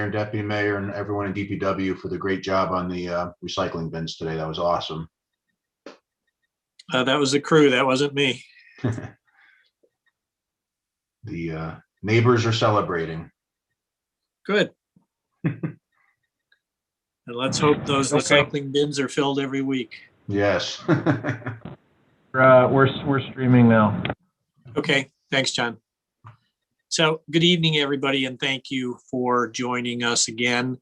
and Deputy Mayor and everyone in DPW for the great job on the recycling bins today. That was awesome. That was the crew. That wasn't me. The neighbors are celebrating. Good. And let's hope those recycling bins are filled every week. Yes. We're streaming now. Okay, thanks, John. So good evening, everybody, and thank you for joining us again.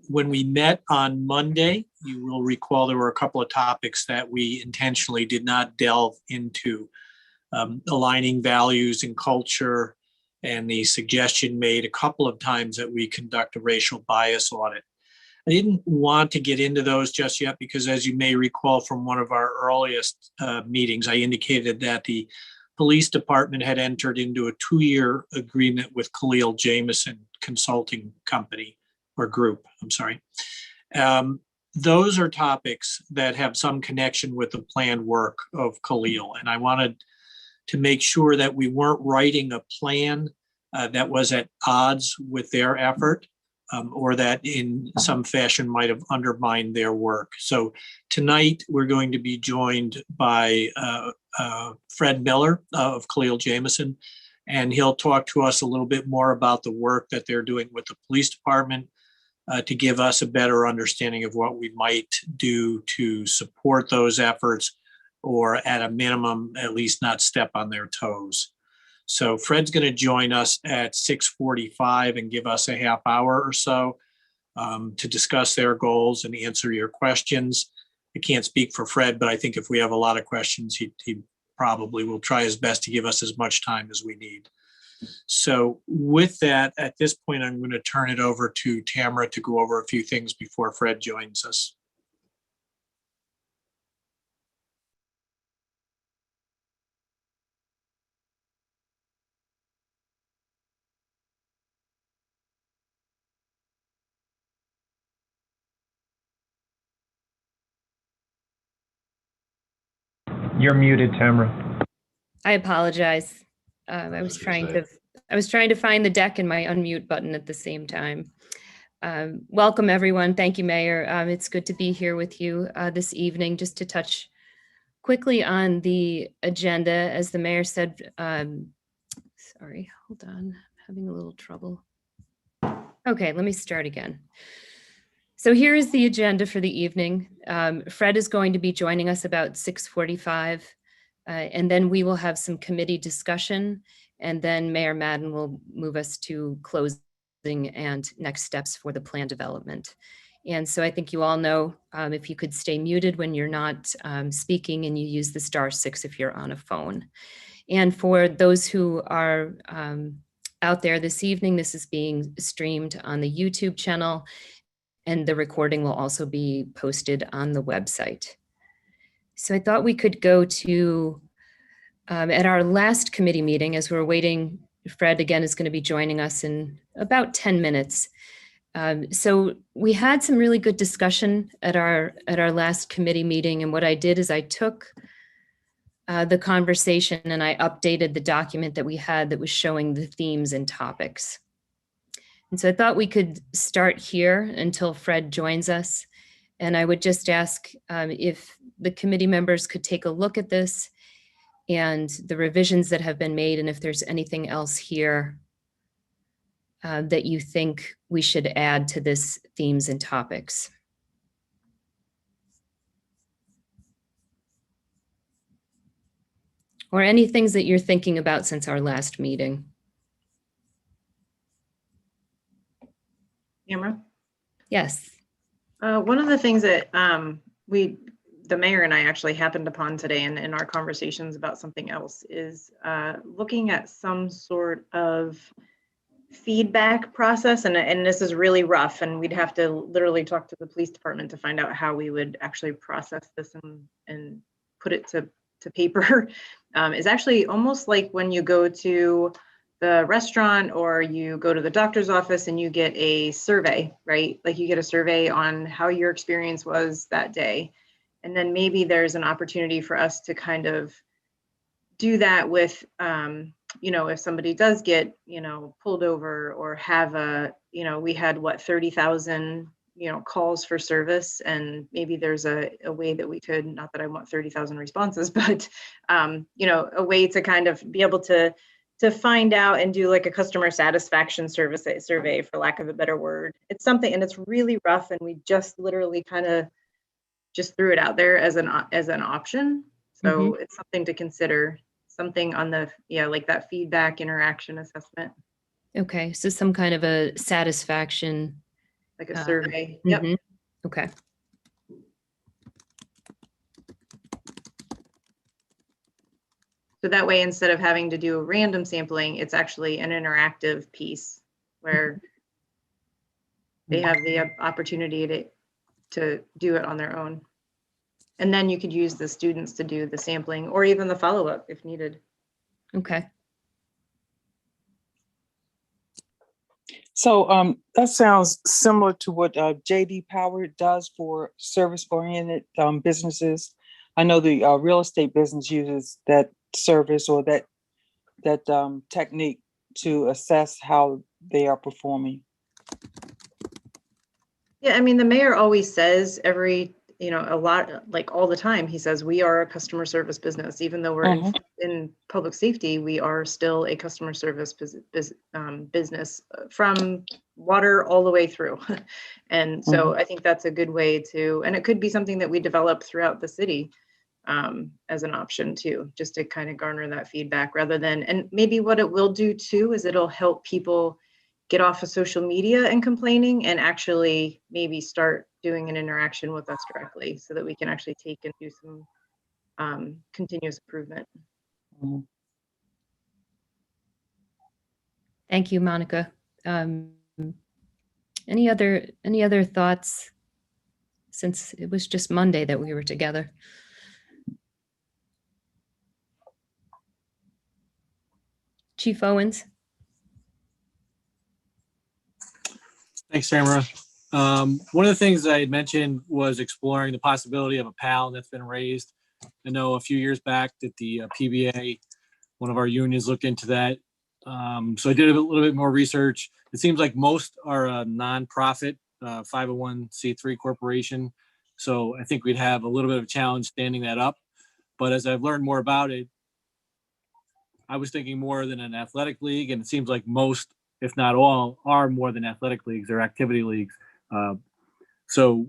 When we met on Monday, you will recall there were a couple of topics that we intentionally did not delve into. Aligning values and culture, and the suggestion made a couple of times that we conduct a racial bias audit. I didn't want to get into those just yet because, as you may recall from one of our earliest meetings, I indicated that the police department had entered into a 2-year agreement with Khalil Jamison Consulting Company or Group, I'm sorry. Those are topics that have some connection with the planned work of Khalil, and I wanted to make sure that we weren't writing a plan that was at odds with their effort or that in some fashion might have undermined their work. So tonight we're going to be joined by Fred Miller of Khalil Jamison, and he'll talk to us a little bit more about the work that they're doing with the police department to give us a better understanding of what we might do to support those efforts, or at a minimum, at least not step on their toes. So Fred's going to join us at 6:45 and give us a half hour or so to discuss their goals and answer your questions. I can't speak for Fred, but I think if we have a lot of questions, he probably will try his best to give us as much time as we need. So with that, at this point, I'm going to turn it over to Tamara to go over a few things before Fred joins us. You're muted, Tamara. I apologize. I was trying to find the deck and my unmute button at the same time. Welcome, everyone. Thank you, Mayor. It's good to be here with you this evening. Just to touch quickly on the agenda, as the Mayor said, sorry, hold on, I'm having a little trouble. Okay, let me start again. So here is the agenda for the evening. Fred is going to be joining us about 6:45, and then we will have some committee discussion, and then Mayor Madden will move us to closing and next steps for the plan development. And so I think you all know, if you could stay muted when you're not speaking, and you use the *6 if you're on a phone. And for those who are out there this evening, this is being streamed on the YouTube channel, and the recording will also be posted on the website. So I thought we could go to, at our last committee meeting, as we're waiting, Fred again is going to be joining us in about 10 minutes. So we had some really good discussion at our last committee meeting, and what I did is I took the conversation and I updated the document that we had that was showing the themes and topics. And so I thought we could start here until Fred joins us. And I would just ask if the committee members could take a look at this and the revisions that have been made, and if there's anything else here that you think we should add to this themes and topics. Or any things that you're thinking about since our last meeting. Tamara? Yes. One of the things that the mayor and I actually happened upon today in our conversations about something else is looking at some sort of feedback process. And this is really rough, and we'd have to literally talk to the police department to find out how we would actually process this and put it to paper. Is actually almost like when you go to the restaurant or you go to the doctor's office and you get a survey, right? Like you get a survey on how your experience was that day. And then maybe there's an opportunity for us to kind of do that with, if somebody does get, pulled over or have we had 30,000, calls for service, and maybe there's a way that we could, not that I want 30,000 responses, but, a way to kind of be able to find out and do like a customer satisfaction survey, for lack of a better word. It's something, and it's really rough, and we just literally kind of just threw it out there as an option. So it's something to consider, something on the, like that feedback interaction assessment, Okay, so some kind of a satisfaction. like a survey. Yep. Mhm. Okay. So that way, instead of having to do a random sampling, it's actually an interactive piece where they have the opportunity to do it on their own. And then you could use the students to do the sampling or even the follow-up if needed. Okay. So that sounds similar to what JD Power does for service-oriented businesses. I know the real estate business uses that service or that technique to assess how they are performing. Yeah, I mean, the mayor always says a lot, like all the time, he says, we are a customer service business. Even though we're in public safety, we are still a customer service business from water all the way through. And so I think that's a good way to, and it could be something that we develop throughout the city as an option too, just to kind of garner that feedback rather than, and maybe what it will do too is it'll help people get off of social media and complaining and actually maybe start doing an interaction with us directly so that we can actually take and do some continuous improvement. Thank you, Monica. Any other thoughts since it was just Monday that we were together? Chief Owens? Thanks, Tamara. One of the things I had mentioned was exploring the possibility of a PAL that's been raised. I know a few years back that the PBA, one of our unions, looked into that. So I did a little bit more research. It seems like most are a nonprofit 501c3 corporation. So I think we'd have a little bit of a challenge standing that up. But as I've learned more about it, I was thinking more than an athletic league, and it seems like most, if not all, are more than athletic leagues. They're activity leagues. So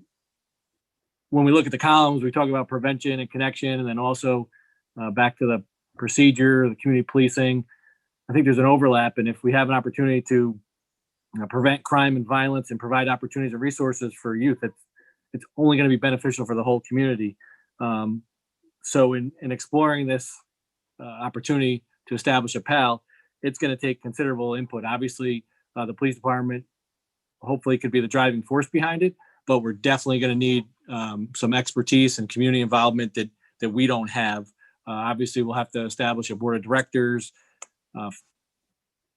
when we look at the columns, we talk about prevention and connection, and then also back to the procedure, the community policing. I think there's an overlap, and if we have an opportunity to prevent crime and violence and provide opportunities and resources for youth, it's only going to be beneficial for the whole community. So in exploring this opportunity to establish a PAL, it's going to take considerable input. Obviously, the police department hopefully could be the driving force behind it, but we're definitely going to need some expertise and community involvement that we don't have. Obviously, we'll have to establish a board of directors,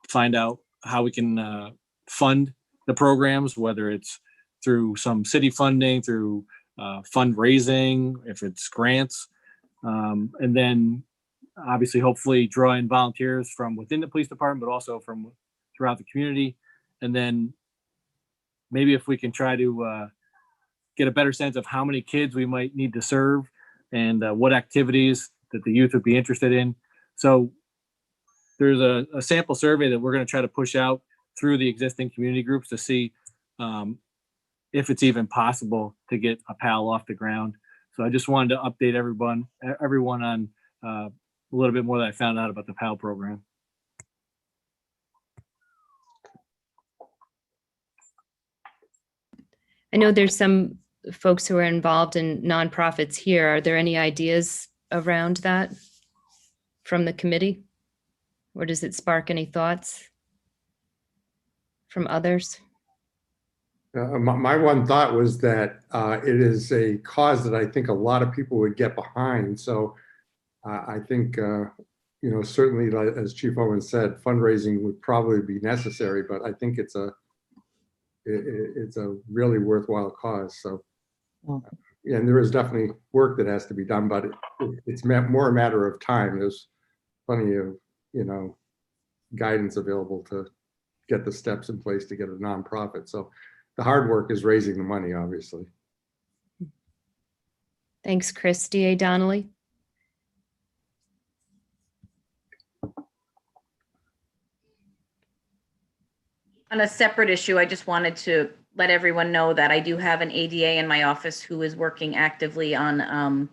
find out how we can fund the programs, whether it's through some city funding, through fundraising, if it's grants, and then obviously, hopefully draw in volunteers from within the police department, but also from throughout the community. And then maybe if we can try to get a better sense of how many kids we might need to serve and what activities that the youth would be interested in. So there's a sample survey that we're going to try to push out through the existing community groups to see if it's even possible to get a PAL off the ground. So I just wanted to update everyone on a little bit more that I found out about the PAL program. I know there's some folks who are involved in nonprofits here. Are there any ideas around that from the committee? Or does it spark any thoughts from others? My one thought was that it is a cause that I think a lot of people would get behind. So I think, certainly, as Chief Owen said, fundraising would probably be necessary, but I think it's a really worthwhile cause. So, and there is definitely work that has to be done, but it's more a matter of time. There's plenty of, guidance available to get the steps in place to get a nonprofit. So the hard work is raising the money, obviously. Thanks, Chris. DA Donnelly. On a separate issue, I just wanted to let everyone know that I do have an ADA in my office who is working actively on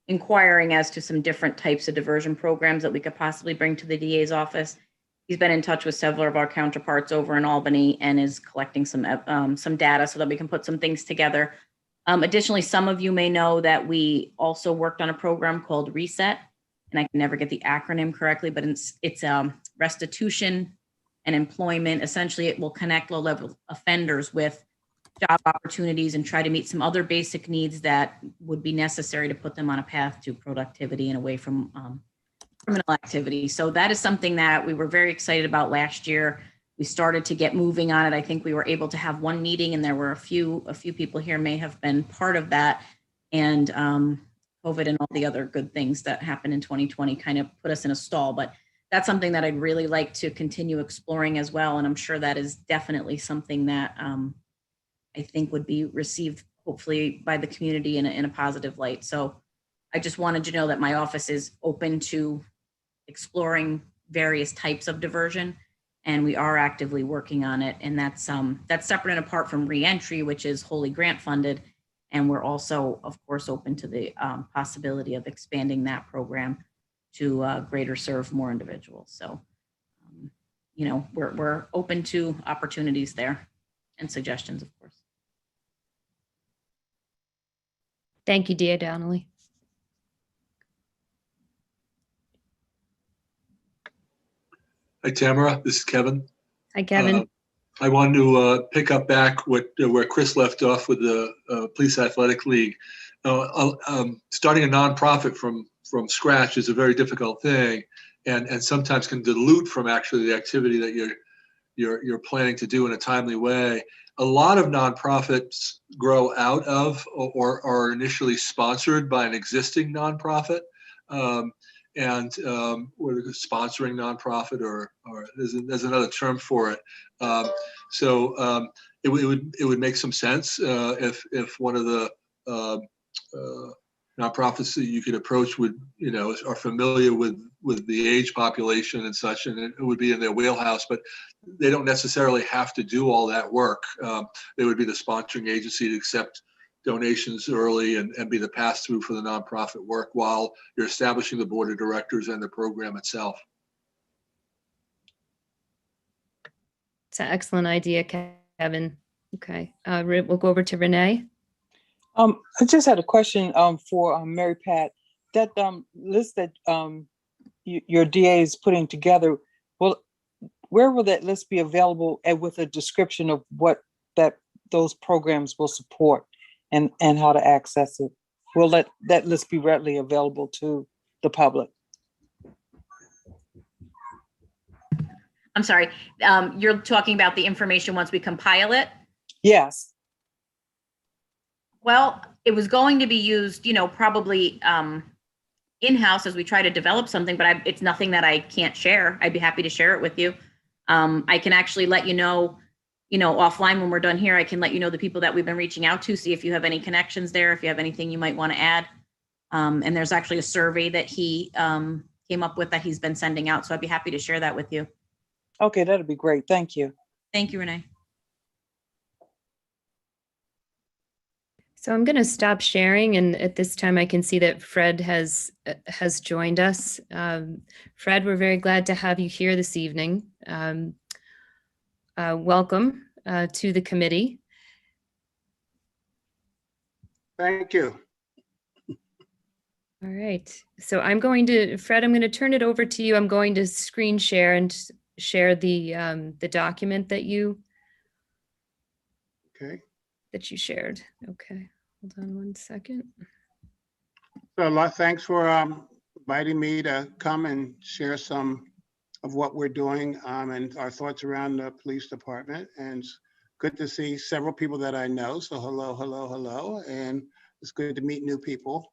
inquiring as to some different types of diversion programs that we could possibly bring to the DA's office. He's been in touch with several of our counterparts over in Albany and is collecting some data so that we can put some things together. Additionally, some of you may know that we also worked on a program called Reset, and I can never get the acronym correctly, but it's restitution and employment. Essentially, it will connect low-level offenders with job opportunities and try to meet some other basic needs that would be necessary to put them on a path to productivity and away from criminal activity. So that is something that we were very excited about last year. We started to get moving on it. I think we were able to have one meeting, and there were a few people here may have been part of that. And COVID and all the other good things that happened in 2020 kind of put us in a stall. But that's something that I'd really like to continue exploring as well. And I'm sure that is definitely something that I think would be received hopefully by the community in a positive light. So I just wanted to know that my office is open to exploring various types of diversion, and we are actively working on it. And that's separate and apart from reentry, which is wholly grant funded. And we're also, of course, open to the possibility of expanding that program to greater serve more individuals. So, we're open to opportunities there and suggestions, of course. Thank you, DA Donnelly. Hi, Tamara. This is Kevin. Hi, Kevin. I wanted to pick up back where Chris left off with the Police Athletic League. Starting a nonprofit from scratch is a very difficult thing, and sometimes can dilute from actually the activity that you're planning to do in a timely way. A lot of nonprofits grow out of or are initially sponsored by an existing nonprofit. And or sponsoring nonprofit, or there's another term for it. It would make some sense if one of the nonprofits that you could approach would are familiar with the age population and such, and it would be in their wheelhouse. But they don't necessarily have to do all that work. They would be the sponsoring agency to accept donations early and be the pass-through for the nonprofit work while you're establishing the board of directors and the program itself. It's an excellent idea, Kevin. Okay, we'll go over to Renee. I just had a question for Mary Pat. That list that your DA is putting together, where will that list be available, and with a description of what those programs will support? And how to access it? Will that list be readily available to the public? I'm sorry, you're talking about the information once we compile it? Yes. Well, it was going to be used, probably in-house as we try to develop something, but it's nothing that I can't share. I'd be happy to share it with you. I can actually let you know, offline when we're done here. I can let you know the people that we've been reaching out to, see if you have any connections there, if you have anything you might want to add. And there's actually a survey that he came up with that he's been sending out. So I'd be happy to share that with you. Okay, that'd be great. Thank you. Thank you, Renee. So I'm going to stop sharing, and at this time I can see that Fred has joined us. Fred, we're very glad to have you here this evening. Welcome to the committee. Thank you. All right. So Fred, I'm going to turn it over to you. I'm going to screen share and share the document that you shared. Okay. Hold on one second. So thanks for inviting me to come and share some of what we're doing and our thoughts around the police department. And it's good to see several people that I know. So hello, hello, hello. And it's good to meet new people.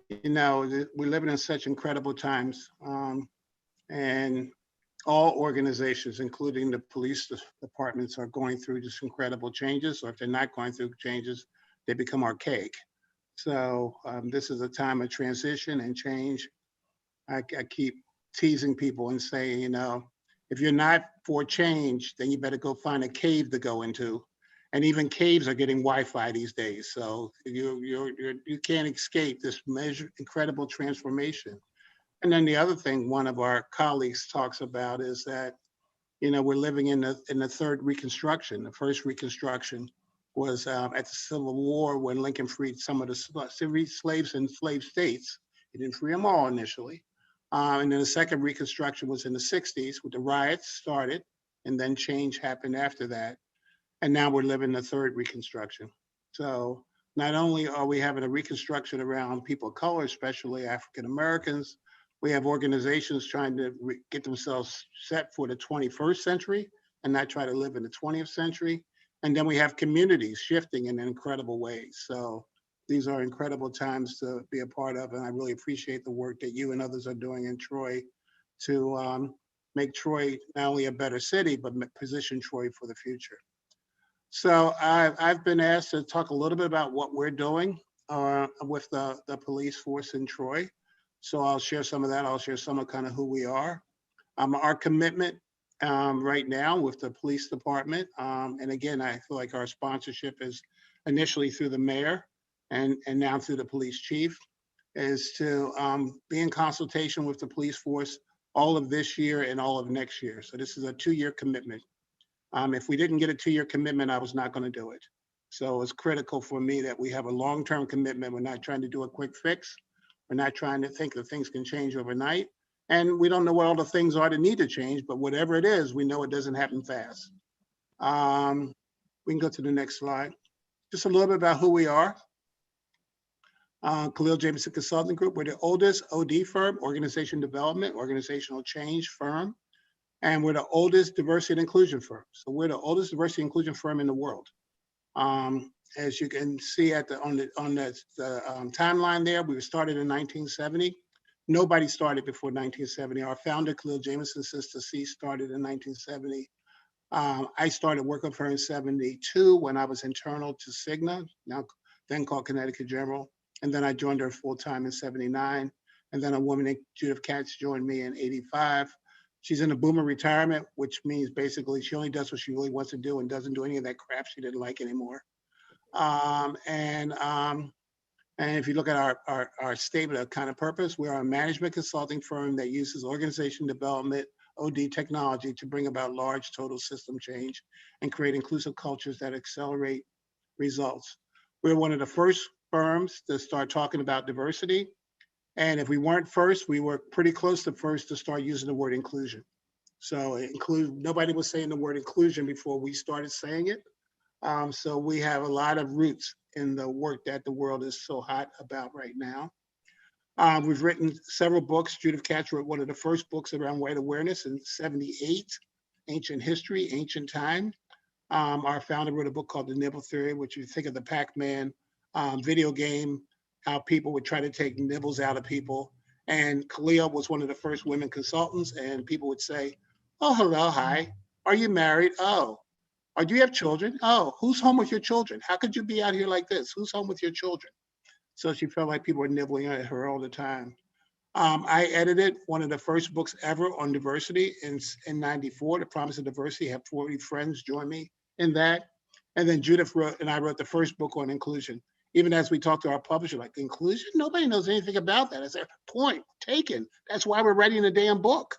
you know, we're living in such incredible times. And all organizations, including the police departments, are going through just incredible changes, or if they're not going through changes, they become archaic. So this is a time of transition and change. I keep teasing people and saying, you know, if you're not for change, then you better go find a cave to go into. And even caves are getting Wi-Fi these days. So you can't escape this incredible transformation. And then the other thing one of our colleagues talks about is that, you know, we're living in the third Reconstruction. The first Reconstruction was at the Civil War, when Lincoln freed some of the slaves in slave states. He didn't free them all initially. And then the second Reconstruction was in the 60s, with the riots started, and then change happened after that. And now we're living the third Reconstruction. So not only are we having a Reconstruction around people of color, especially African Americans, we have organizations trying to get themselves set for the 21st century and not try to live in the 20th century. And then we have communities shifting in incredible ways. So these are incredible times to be a part of. And I really appreciate the work that you and others are doing in Troy to make Troy not only a better city, but position Troy for the future. So I've been asked to talk a little bit about what we're doing with the police force in Troy. So I'll share some of that. I'll share some of kind of who we are. Our commitment right now with the police department, and again, I feel like our sponsorship is initially through the mayor and now through the police chief, is to be in consultation with the police force all of this year and all of next year. So this is a 2-year commitment. If we didn't get a 2-year commitment, I was not going to do it. So it's critical for me that we have a long-term commitment. We're not trying to do a quick fix. We're not trying to think that things can change overnight. And we don't know what all the things are that need to change, but whatever it is, we know it doesn't happen fast. We can go to the next slide. Just a little bit about who we are. Khalil Jameson Consulting Group, we're the oldest OD firm, organization development, organizational change firm. And we're the oldest diversity and inclusion firm. So we're the oldest diversity and inclusion firm in the world. As you can see on the timeline there, we were started in 1970. Nobody started before 1970. Our founder, Khalil Jameson's sister C, started in 1970. I started working for her in 72 when I was internal to Cigna, then called Connecticut General. And then I joined her full-time in 79. And then a woman named Judith Katz joined me in 85. She's in a boomer retirement, which means basically she only does what she really wants to do and doesn't do any of that crap she didn't like anymore. And if you look at our statement of kind of purpose, we are a management consulting firm that uses organization development, OD technology to bring about large total system change and create inclusive cultures that accelerate results. We're one of the first firms to start talking about diversity. And if we weren't first, we were pretty close to first to start using the word inclusion. So nobody was saying the word inclusion before we started saying it. So we have a lot of roots in the work that the world is so hot about right now. We've written several books. Judith Katz wrote one of the first books around white awareness in 78, Ancient History, Ancient Time. Our founder wrote a book called The Nipple Theory, which you think of the Pac-Man video game, how people would try to take nibbles out of people. And Khalil was one of the first women consultants, and people would say, oh, hello, hi, are you married? Oh, or do you have children? Oh, who's home with your children? How could you be out here like this? Who's home with your children? So she felt like people were nibbling at her all the time. I edited one of the first books ever on diversity in 94, The Promise of Diversity. I have 40 friends join me in that. And then Judith wrote, and I wrote the first book on inclusion. Even as we talked to our publisher, like, inclusion? Nobody knows anything about that. I said, point taken. That's why we're writing a damn book.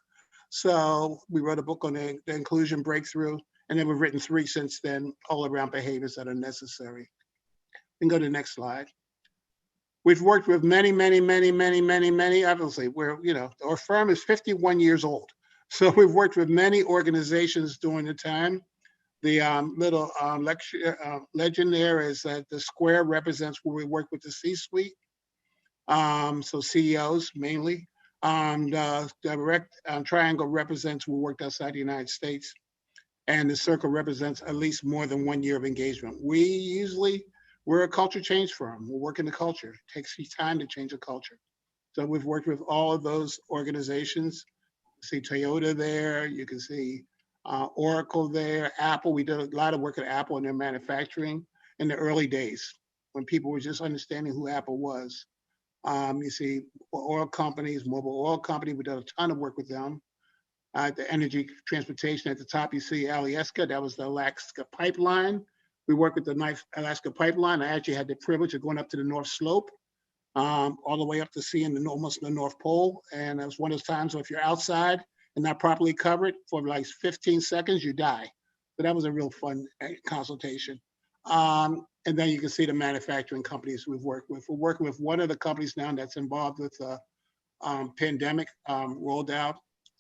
So we wrote a book on the inclusion breakthrough, and then we've written 3 since then, all around behaviors that are necessary. We can go to the next slide. We've worked with many, obviously, our firm is 51 years old. So we've worked with many organizations during the time. The little legend there is that the square represents where we work with the C-suite. So CEOs mainly. The direct triangle represents where we worked outside the United States. And the circle represents at least more than 1 year of engagement. We usually we're a culture change firm. We're working the culture. It takes time to change a culture. So we've worked with all of those organizations. You see Toyota there, you can see Oracle there, Apple. We did a lot of work at Apple in their manufacturing in the early days when people were just understanding who Apple was. You see oil companies, Mobile Oil Company, we did a ton of work with them. The energy transportation at the top, you see Alyeska, that was the Alaska pipeline. We worked with the Alaska pipeline. I actually had the privilege of going up to the North Slope, all the way up to seeing almost the North Pole. And it was one of those times where if you're outside and not properly covered for like 15 seconds, you die. So that was a real fun consultation. And then you can see the manufacturing companies we've worked with. We're working with one of the companies now that's involved with the pandemic rolled out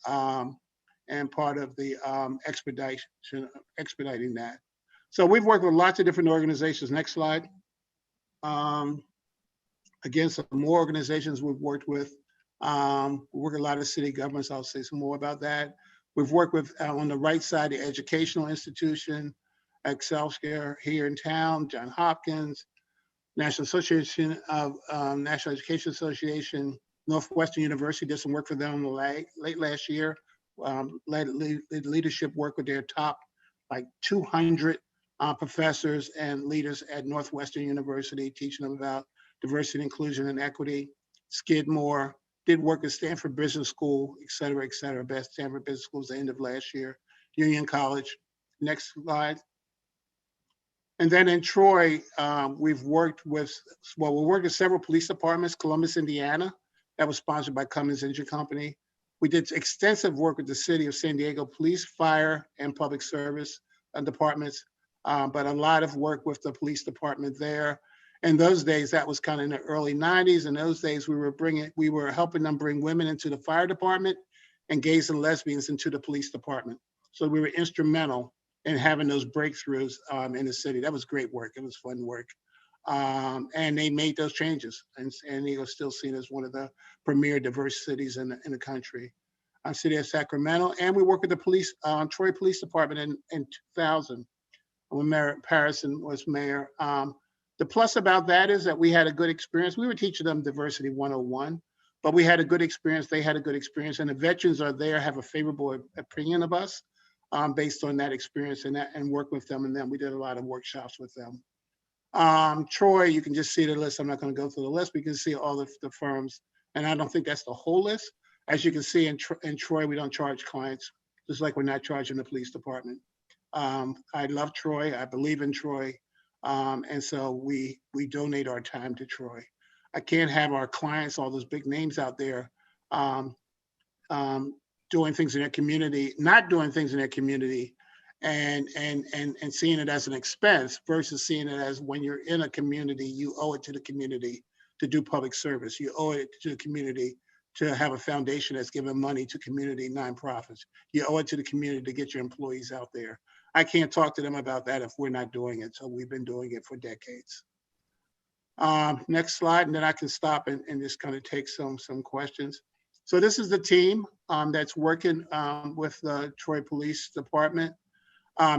and part of the expediting that. So we've worked with lots of different organizations. Next slide. Again, some more organizations we've worked with. We work with a lot of city governments. I'll say some more about that. We've worked with, on the right side, the educational institution, Excelsior here in town, Johns Hopkins, National Association of National Education Association, Northwestern University did some work for them late last year. Led leadership work with their top like 200 professors and leaders at Northwestern University, teaching them about diversity, inclusion, and equity. Skidmore did work at Stanford Business School, et cetera, et cetera. Best Stanford Business School was the end of last year. Union College. Next slide. And then in Troy, we've worked with, well, we worked with several police departments, Columbus, Indiana, that was sponsored by Cummins Engine Company. We did extensive work with the city of San Diego Police, Fire, and Public Service departments, but a lot of work with the police department there. In those days, that was kind of in the early 90s. In those days, we were helping them bring women into the fire department and gays and lesbians into the police department. So we were instrumental in having those breakthroughs in the city. That was great work. It was fun work. And they made those changes, and San Diego is still seen as one of the premier diverse cities in the country. City of Sacramento, and we work with the police, Troy Police Department in 2000 when Mayor Harrison was mayor. The plus about that is that we had a good experience. We were teaching them Diversity 101, but we had a good experience. They had a good experience, and the veterans are there, have a favorable opinion of us based on that experience and work with them. And then we did a lot of workshops with them. Troy, you can just see the list. I'm not going to go through the list, but you can see all the firms, and I don't think that's the whole list. As you can see in Troy, we don't charge clients, just like we're not charging the police department. I love Troy. I believe in Troy. And so we donate our time to Troy. I can't have our clients, all those big names out there, doing things in their community, not doing things in their community, and seeing it as an expense versus seeing it as when you're in a community, you owe it to the community to do public service. You owe it to the community to have a foundation that's giving money to community nonprofits. You owe it to the community to get your employees out there. I can't talk to them about that if we're not doing it. So we've been doing it for decades. Next slide, and then I can stop and just kind of take some questions. So this is the team that's working with the Troy Police Department.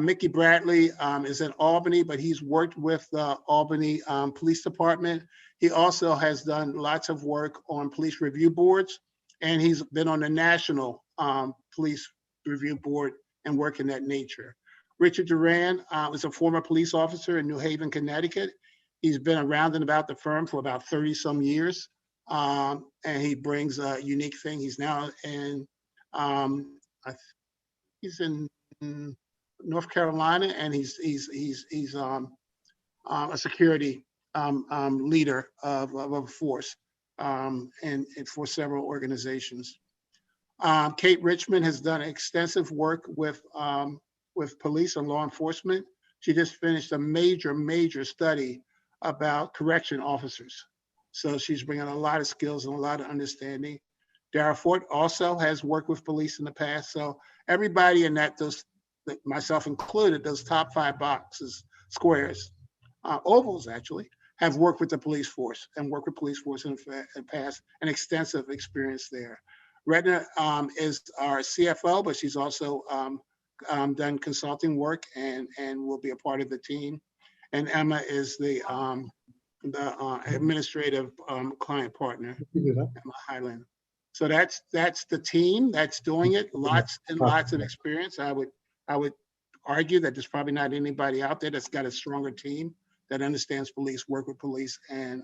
Mickey Bradley is in Albany, but he's worked with the Albany Police Department. He also has done lots of work on police review boards, and he's been on the National Police Review Board and work in that nature. Richard Duran is a former police officer in New Haven, Connecticut. He's been around and about the firm for about 30 some years, and he brings a unique thing. He's now in, he's in North Carolina, and he's a security leader of a force and for several organizations. Kate Richmond has done extensive work with police and law enforcement. She just finished a major study about correction officers. So she's bringing a lot of skills and a lot of understanding. Dara Fort also has worked with police in the past. So everybody in that, myself included, those top 5 boxes, squares, ovals actually, have worked with the police force and worked with police force in the past, an extensive experience there. Retna is our CFO, but she's also done consulting work and will be a part of the team. and Emma is the administrative client partner, Emma Highland. So that's the team that's doing it. Lots and lots of experience. I would argue that there's probably not anybody out there that's got a stronger team that understands police, work with police, and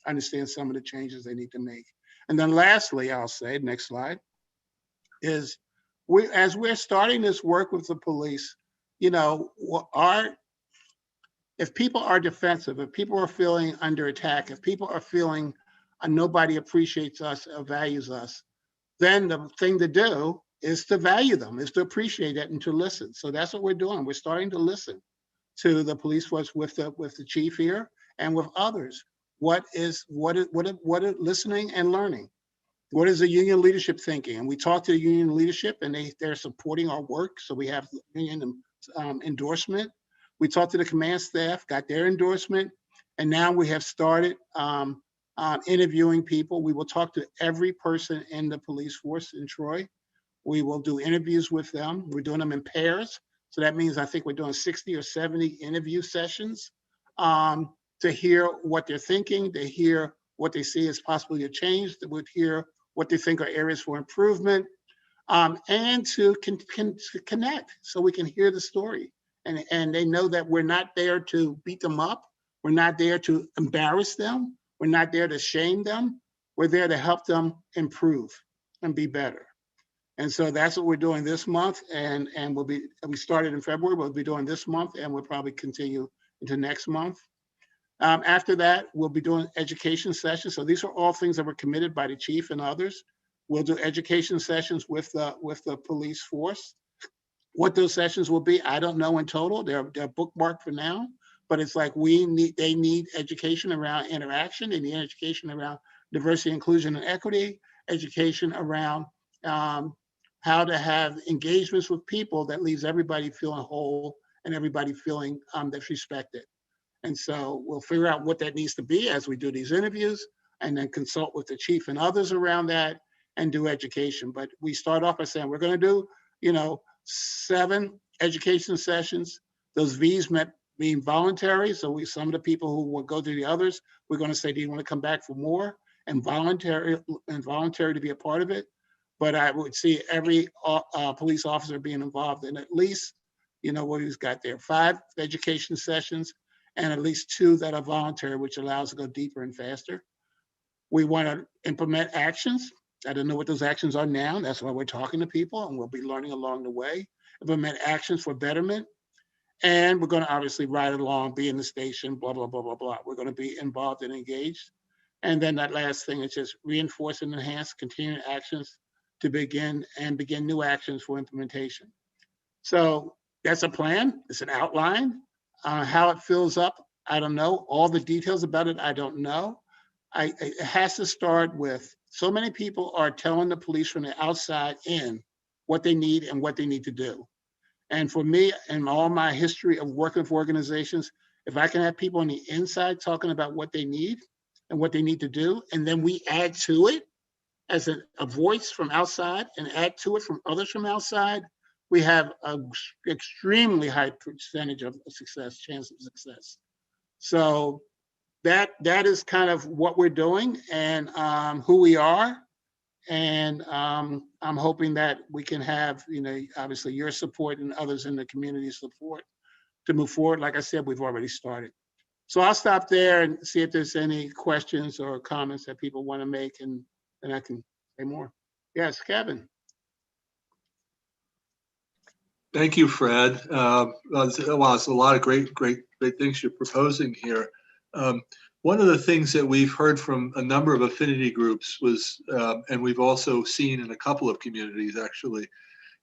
understands some of the changes they need to make. And then lastly, I'll say, next slide, is as we're starting this work with the police, you know, if people are defensive, if people are feeling under attack, if people are feeling nobody appreciates us or values us, then the thing to do is to value them, is to appreciate it and to listen. So that's what we're doing. We're starting to listen to the police force with the chief here and with others. What is listening and learning? What is the union leadership thinking? And we talk to the union leadership, and they're supporting our work. So we have union endorsement. We talked to the command staff, got their endorsement, and now we have started interviewing people. We will talk to every person in the police force in Troy. We will do interviews with them. We're doing them in pairs. So that means I think we're doing 60 or 70 interview sessions to hear what they're thinking, to hear what they see as possibly a change, to hear what they think are areas for improvement, and to connect so we can hear the story. And they know that we're not there to beat them up. We're not there to embarrass them. We're not there to shame them. We're there to help them improve and be better. And so that's what we're doing this month. And we started in February, we'll be doing this month, and we'll probably continue into next month. After that, we'll be doing education sessions. So these are all things that were committed by the chief and others. We'll do education sessions with the police force. What those sessions will be, I don't know in total. They're bookmarked for now, but it's like they need education around interaction. They need education around diversity, inclusion, and equity, education around how to have engagements with people that leaves everybody feeling whole and everybody feeling that's respected. And so we'll figure out what that needs to be as we do these interviews, and then consult with the chief and others around that and do education. But we start off by saying we're going to do, 7 education sessions. Those V's being voluntary. So some of the people who will go to the others, we're going to say, do you want to come back for more? And voluntary to be a part of it. But I would see every police officer being involved in at least, what he's got there, 5 education sessions and at least 2 that are voluntary, which allows us to go deeper and faster. We want to implement actions. I don't know what those actions are now. That's why we're talking to people, and we'll be learning along the way. Implement actions for betterment. And we're going to obviously ride along, be in the station, blah, blah, blah, blah, blah. We're going to be involved and engaged. And then that last thing is just reinforce and enhance continuing actions to begin new actions for implementation. So that's a plan. It's an outline. How it fills up, I don't know. All the details about it, I don't know. It has to start with, so many people are telling the police from the outside in what they need and what they need to do. And for me, in all my history of working for organizations, if I can have people on the inside talking about what they need and what they need to do, and then we add to it as a voice from outside and add to it from others from outside, we have an extremely high percentage of success, chance of success. So that is kind of what we're doing and who we are. And I'm hoping that we can have, obviously your support and others in the community support to move forward. Like I said, we've already started. So I'll stop there and see if there's any questions or comments that people want to make, and then I can say more. Yes, Kevin. Thank you, Fred. It's a lot of great things you're proposing here. One of the things that we've heard from a number of affinity groups was, and we've also seen in a couple of communities actually,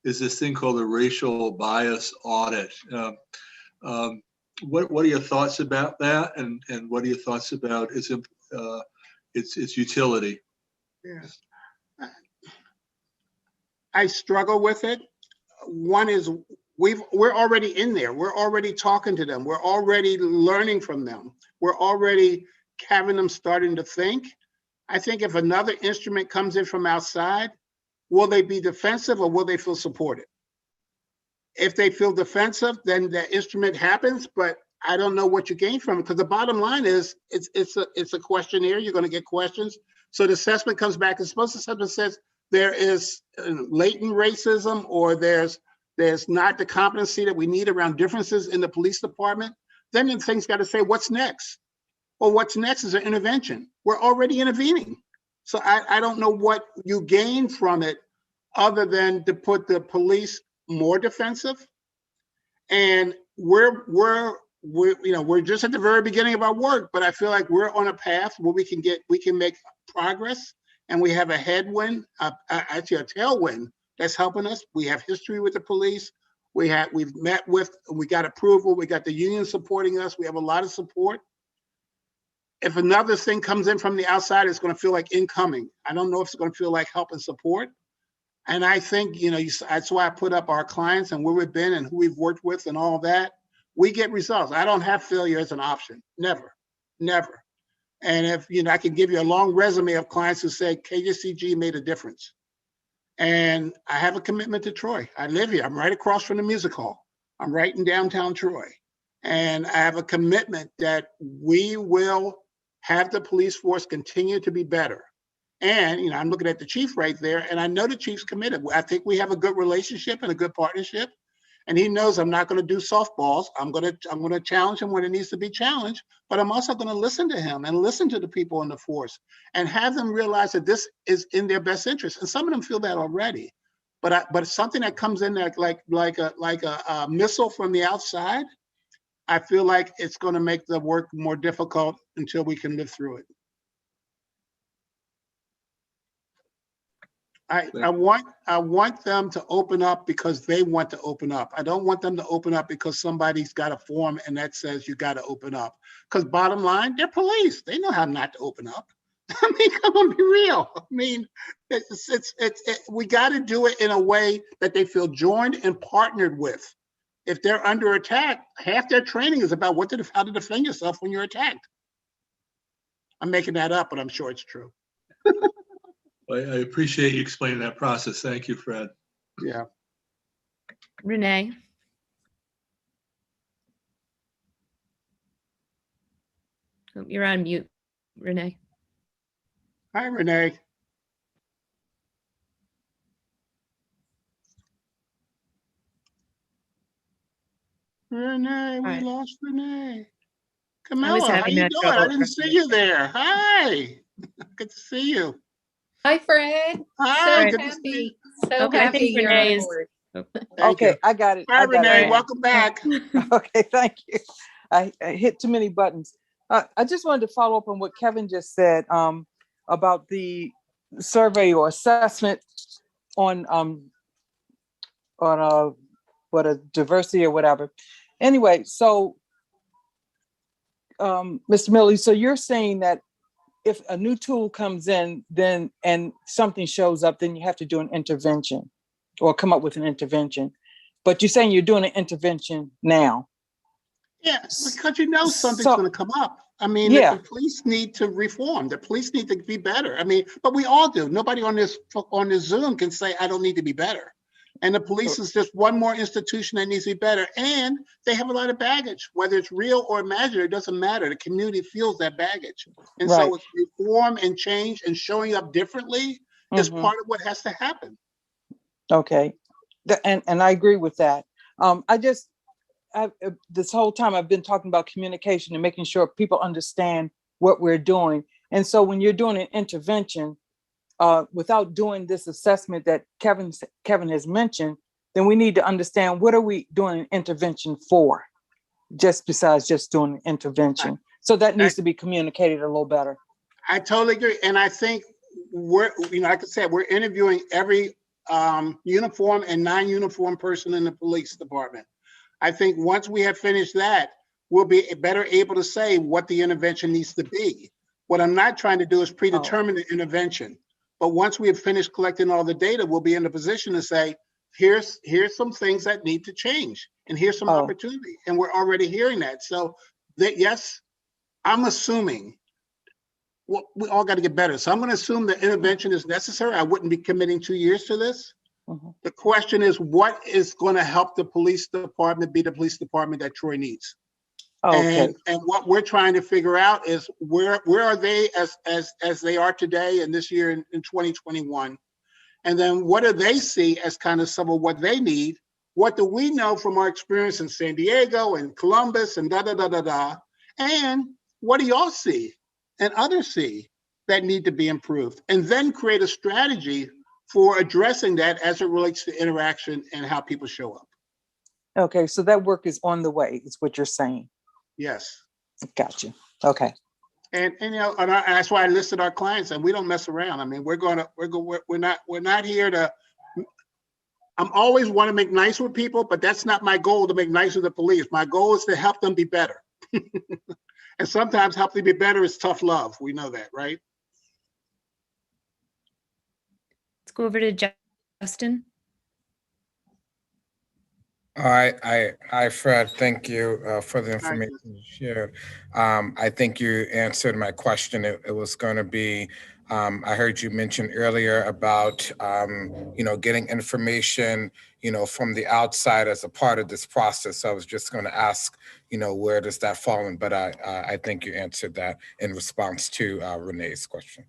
is this thing called a racial bias audit. What are your thoughts about that, and what are your thoughts about its utility? Yes, I struggle with it. One is we're already in there. We're already talking to them. We're already learning from them. We're already having them starting to think. I think if another instrument comes in from outside, will they be defensive or will they feel supported? If they feel defensive, then the instrument happens, but I don't know what you gain from it, because the bottom line is it's a questionnaire. You're going to get questions. So the assessment comes back, and suppose the assessment says there is latent racism, or there's not the competency that we need around differences in the police department. Then the thing's got to say, what's next? Well, what's next is an intervention. We're already intervening. So I don't know what you gain from it other than to put the police more defensive. And we're just at the very beginning of our work, but I feel like we're on a path where we can make progress, and we have a headwind, actually a tailwind that's helping us. We have history with the police. We've met with, we got approval. We got the union supporting us. We have a lot of support. If another thing comes in from the outside, it's going to feel like incoming. I don't know if it's going to feel like help and support. And I think, that's why I put up our clients and where we've been and who we've worked with and all that. We get results. I don't have failure as an option. Never, never. And if, I can give you a long resume of clients who say KJCG made a difference. And I have a commitment to Troy. I live here. I'm right across from the music hall. I'm right in downtown Troy. And I have a commitment that we will have the police force continue to be better. And, I'm looking at the chief right there, and I know the chief's committed. I think we have a good relationship and a good partnership. And he knows I'm not going to do softballs. I'm going to challenge him when it needs to be challenged, but I'm also going to listen to him and listen to the people in the force and have them realize that this is in their best interest. And some of them feel that already, but something that comes in there like a missile from the outside, I feel like it's going to make the work more difficult until we can live through it. I want them to open up because they want to open up. I don't want them to open up because somebody's got a form and that says you got to open up. Because bottom line, they're police. They know how not to open up. I mean, come on, be real. I mean, we got to do it in a way that they feel joined and partnered with. If they're under attack, half their training is about how to defend yourself when you're attacked. I'm making that up, but I'm sure it's true. I appreciate you explaining that process. Thank you, Fred. Yeah. Renee. Oh, you're on mute, Renee. Hi, Renee. Renee, we lost Renee. Camilla, how you doing? I didn't see you there. Hi. Good to see you. Hi, Fred. Hi. So Good to see you. happy. So happy you're on board. Okay, I got it. Hi, Renee. Welcome back. Okay, thank you. I hit too many buttons. I just wanted to follow up on what Kevin just said about the survey or assessment on a diversity or whatever. Anyway, so Mr. Milley, so you're saying that if a new tool comes in, then and something shows up, then you have to do an intervention or come up with an intervention. But you're saying you're doing an intervention now. Yeah, because something's going to come up. I mean, the police need to reform. The police need to be better. I mean, but we all do. Nobody on this Zoom can say, I don't need to be better. And the police is just one more institution that needs to be better. And they have a lot of baggage, whether it's real or imaginary, it doesn't matter. The community feels that baggage. And so it's reform and change and showing up differently is part of what has to happen. Okay. And I agree with that. This whole time I've been talking about communication and making sure people understand what we're doing. And so when you're doing an intervention, without doing this assessment that Kevin has mentioned, then we need to understand what are we doing an intervention for, just besides just doing an intervention. So that needs to be communicated a little better. I totally agree. And I think like I said, we're interviewing every uniform and non-uniform person in the police department. I think once we have finished that, we'll be better able to say what the intervention needs to be. What I'm not trying to do is predetermine the intervention. But once we have finished collecting all the data, we'll be in a position to say, here's some things that need to change, and here's some opportunity. And we're already hearing that. So that, yes, I'm assuming we all got to get better. So I'm going to assume that intervention is necessary. I wouldn't be committing 2 years to this. The question is, what is going to help the police department be the police department that Troy needs? Okay. And what we're trying to figure out is where are they as they are today and this year in 2021? And then what do they see as kind of some of what they need? What do we know from our experience in San Diego and Columbus and da-da-da-da-da? And what do y'all see and others see that need to be improved? And then create a strategy for addressing that as it relates to interaction and how people show up. Okay, so that work is on the way, is what you're saying. Yes. Gotcha. Okay. And that's why I listed our clients, and we don't mess around. I mean, we're not here to. I'm always want to make nice with people, but that's not my goal to make nice with the police. My goal is to help them be better. And sometimes help them be better is tough love. We know that, right? Let's go over to Justin. Hi, Fred. Thank you for the information you shared. I think you answered my question. It was going to be, I heard you mention earlier about, getting information, from the outside as a part of this process. So I was just going to ask, where does that fall in? But I think you answered that in response to Renee's question.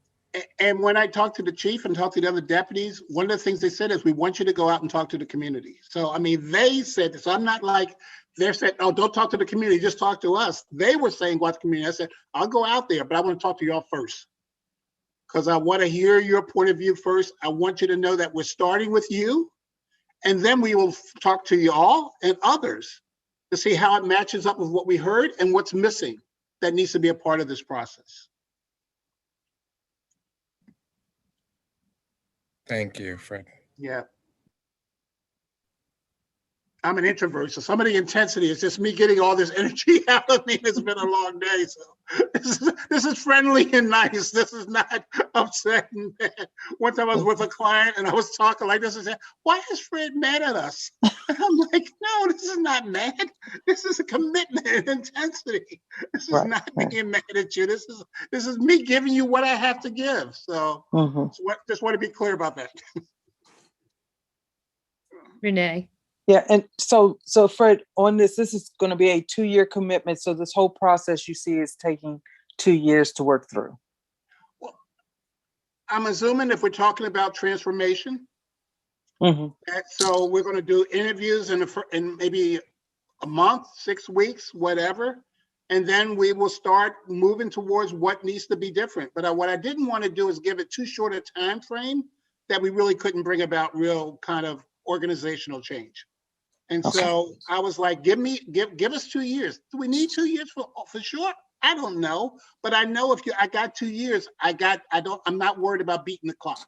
And when I talked to the chief and talked to the other deputies, one of the things they said is, we want you to go out and talk to the community. So, I mean, they said this. I'm not like they're saying, oh, don't talk to the community, just talk to us. They were saying, go out to the community. I said, I'll go out there, but I want to talk to y'all first. Because I want to hear your point of view first. I want you to know that we're starting with you. And then we will talk to y'all and others to see how it matches up with what we heard and what's missing that needs to be a part of this process. Thank you, Fred. Yeah. I'm an introvert, so some of the intensity is just me getting all this energy out of me. It's been a long day, so this is friendly and nice. This is not upsetting. One time I was with a client and I was talking like this and said, "Why is Fred mad at us?" And I'm like, "No, this is not mad. This is a commitment and intensity. This is not being mad at you. This is me giving you what I have to give." So just want to be clear about that. Renee. Yeah, and so Fred, on this is going to be a 2-year commitment. So this whole process you see is taking 2 years to work through. Well, I'm assuming if we're talking about transformation, so we're going to do interviews in maybe a month, 6 weeks, whatever, and then we will start moving towards what needs to be different. But what I didn't want to do is give it too short a time frame that we really couldn't bring about real kind of organizational change. And so I was like, give us 2 years. Do we need 2 years for sure? I don't know, but I know I got 2 years, I'm not worried about beating the clock.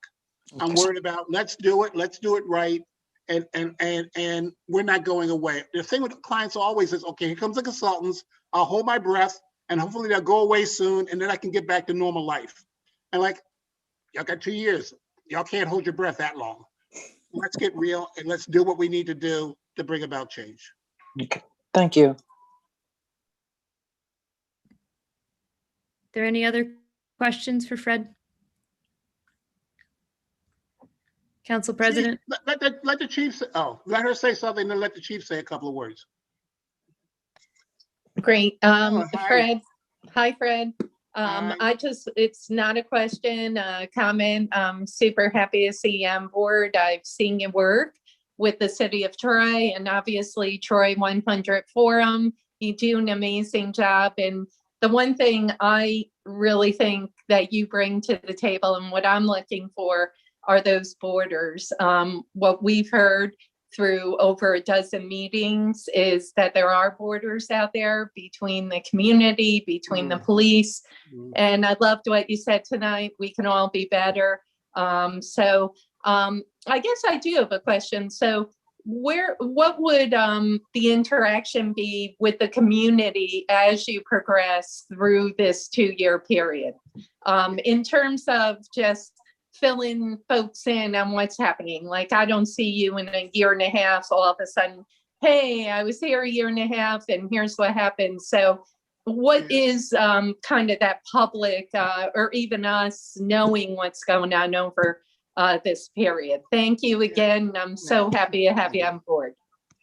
I'm worried about let's do it right. And we're not going away. The thing with clients always is, okay, here comes the consultants. I'll hold my breath and hopefully they'll go away soon. And then I can get back to normal life. And like, y'all got 2 years. Y'all can't hold your breath that long. Let's get real and let's do what we need to do to bring about change. Okay, thank you. There any other questions for Fred? Council President? Let the chief say, let her say something, then let the chief say a couple of words. Great. Hi. Fred. Hi, Fred. It's not a question, a comment. I'm super happy to see you on board. I've seen you work with the city of Troy and obviously Troy 100 Forum. You do an amazing job. And the one thing I really think that you bring to the table and what I'm looking for are those borders. What we've heard through over a dozen meetings is that there are borders out there between the community, between the police. And I loved what you said tonight. We can all be better. I guess I do have a question. So what would the interaction be with the community as you progress through this 2-year period? In terms of just filling folks in on what's happening. Like, I don't see you in a year and a half, all of a sudden, hey, I was here a year and a half and here's what happened. So what is kind of that public or even us knowing what's going on over this period? Thank you again. I'm so happy to have you on board.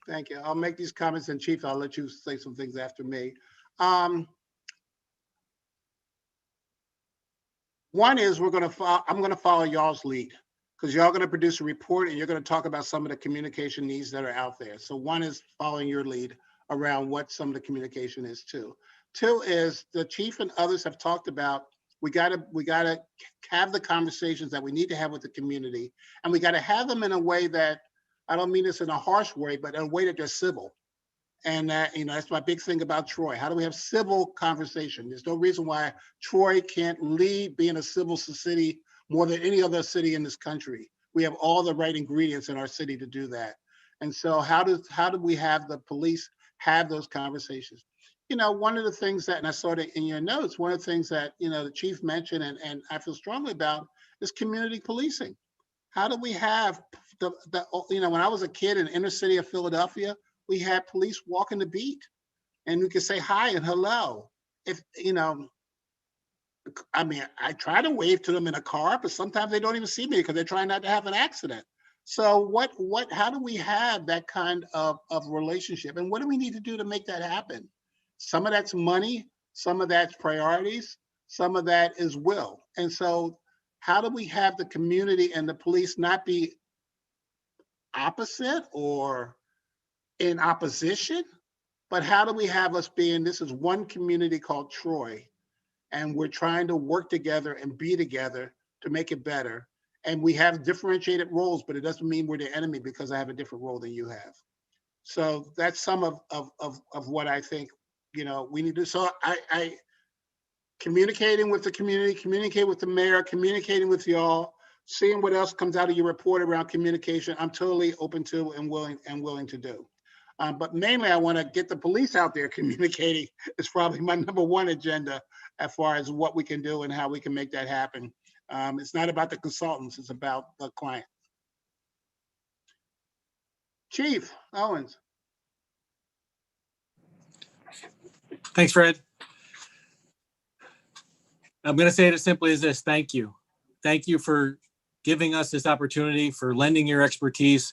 Thank you. I'll make these comments and Chief, I'll let you say some things after me. One is I'm going to follow y'all's lead, because y'all going to produce a report and you're going to talk about some of the communication needs that are out there. So one is following your lead around what some of the communication is too. Two is the chief and others have talked about, we got to have the conversations that we need to have with the community, and we got to have them in a way that, I don't mean this in a harsh way, but in a way that they're civil. And that's my big thing about Troy. How do we have civil conversation? There's no reason why Troy can't lead being a civil city more than any other city in this country. We have all the right ingredients in our city to do that. And so how do we have the police have those conversations? One of the things that, and I saw it in your notes, one of the things that, the chief mentioned and I feel strongly about is community policing. How do we have when I was a kid in the inner city of Philadelphia, we had police walking the beat and we could say hi and hello. I try to wave to them in a car, but sometimes they don't even see me because they're trying not to have an accident. So how do we have that kind of relationship? And what do we need to do to make that happen? Some of that's money, some of that's priorities, some of that is will. And so how do we have the community and the police not be opposite or in opposition, but how do we have us this is one community called Troy, and we're trying to work together and be together to make it better. And we have differentiated roles, but it doesn't mean we're the enemy because I have a different role than you have. So that's some of what I think, we need to. So I communicating with the community, communicate with the mayor, communicating with y'all, seeing what else comes out of your report around communication. I'm totally open to and willing to do. But mainly, I want to get the police out there communicating. Is probably my number one agenda as far as what we can do and how we can make that happen. It's not about the consultants, it's about the client. Chief Owens. Thanks, Fred. I'm going to say it as simply as this. Thank you. Thank you for giving us this opportunity, for lending your expertise.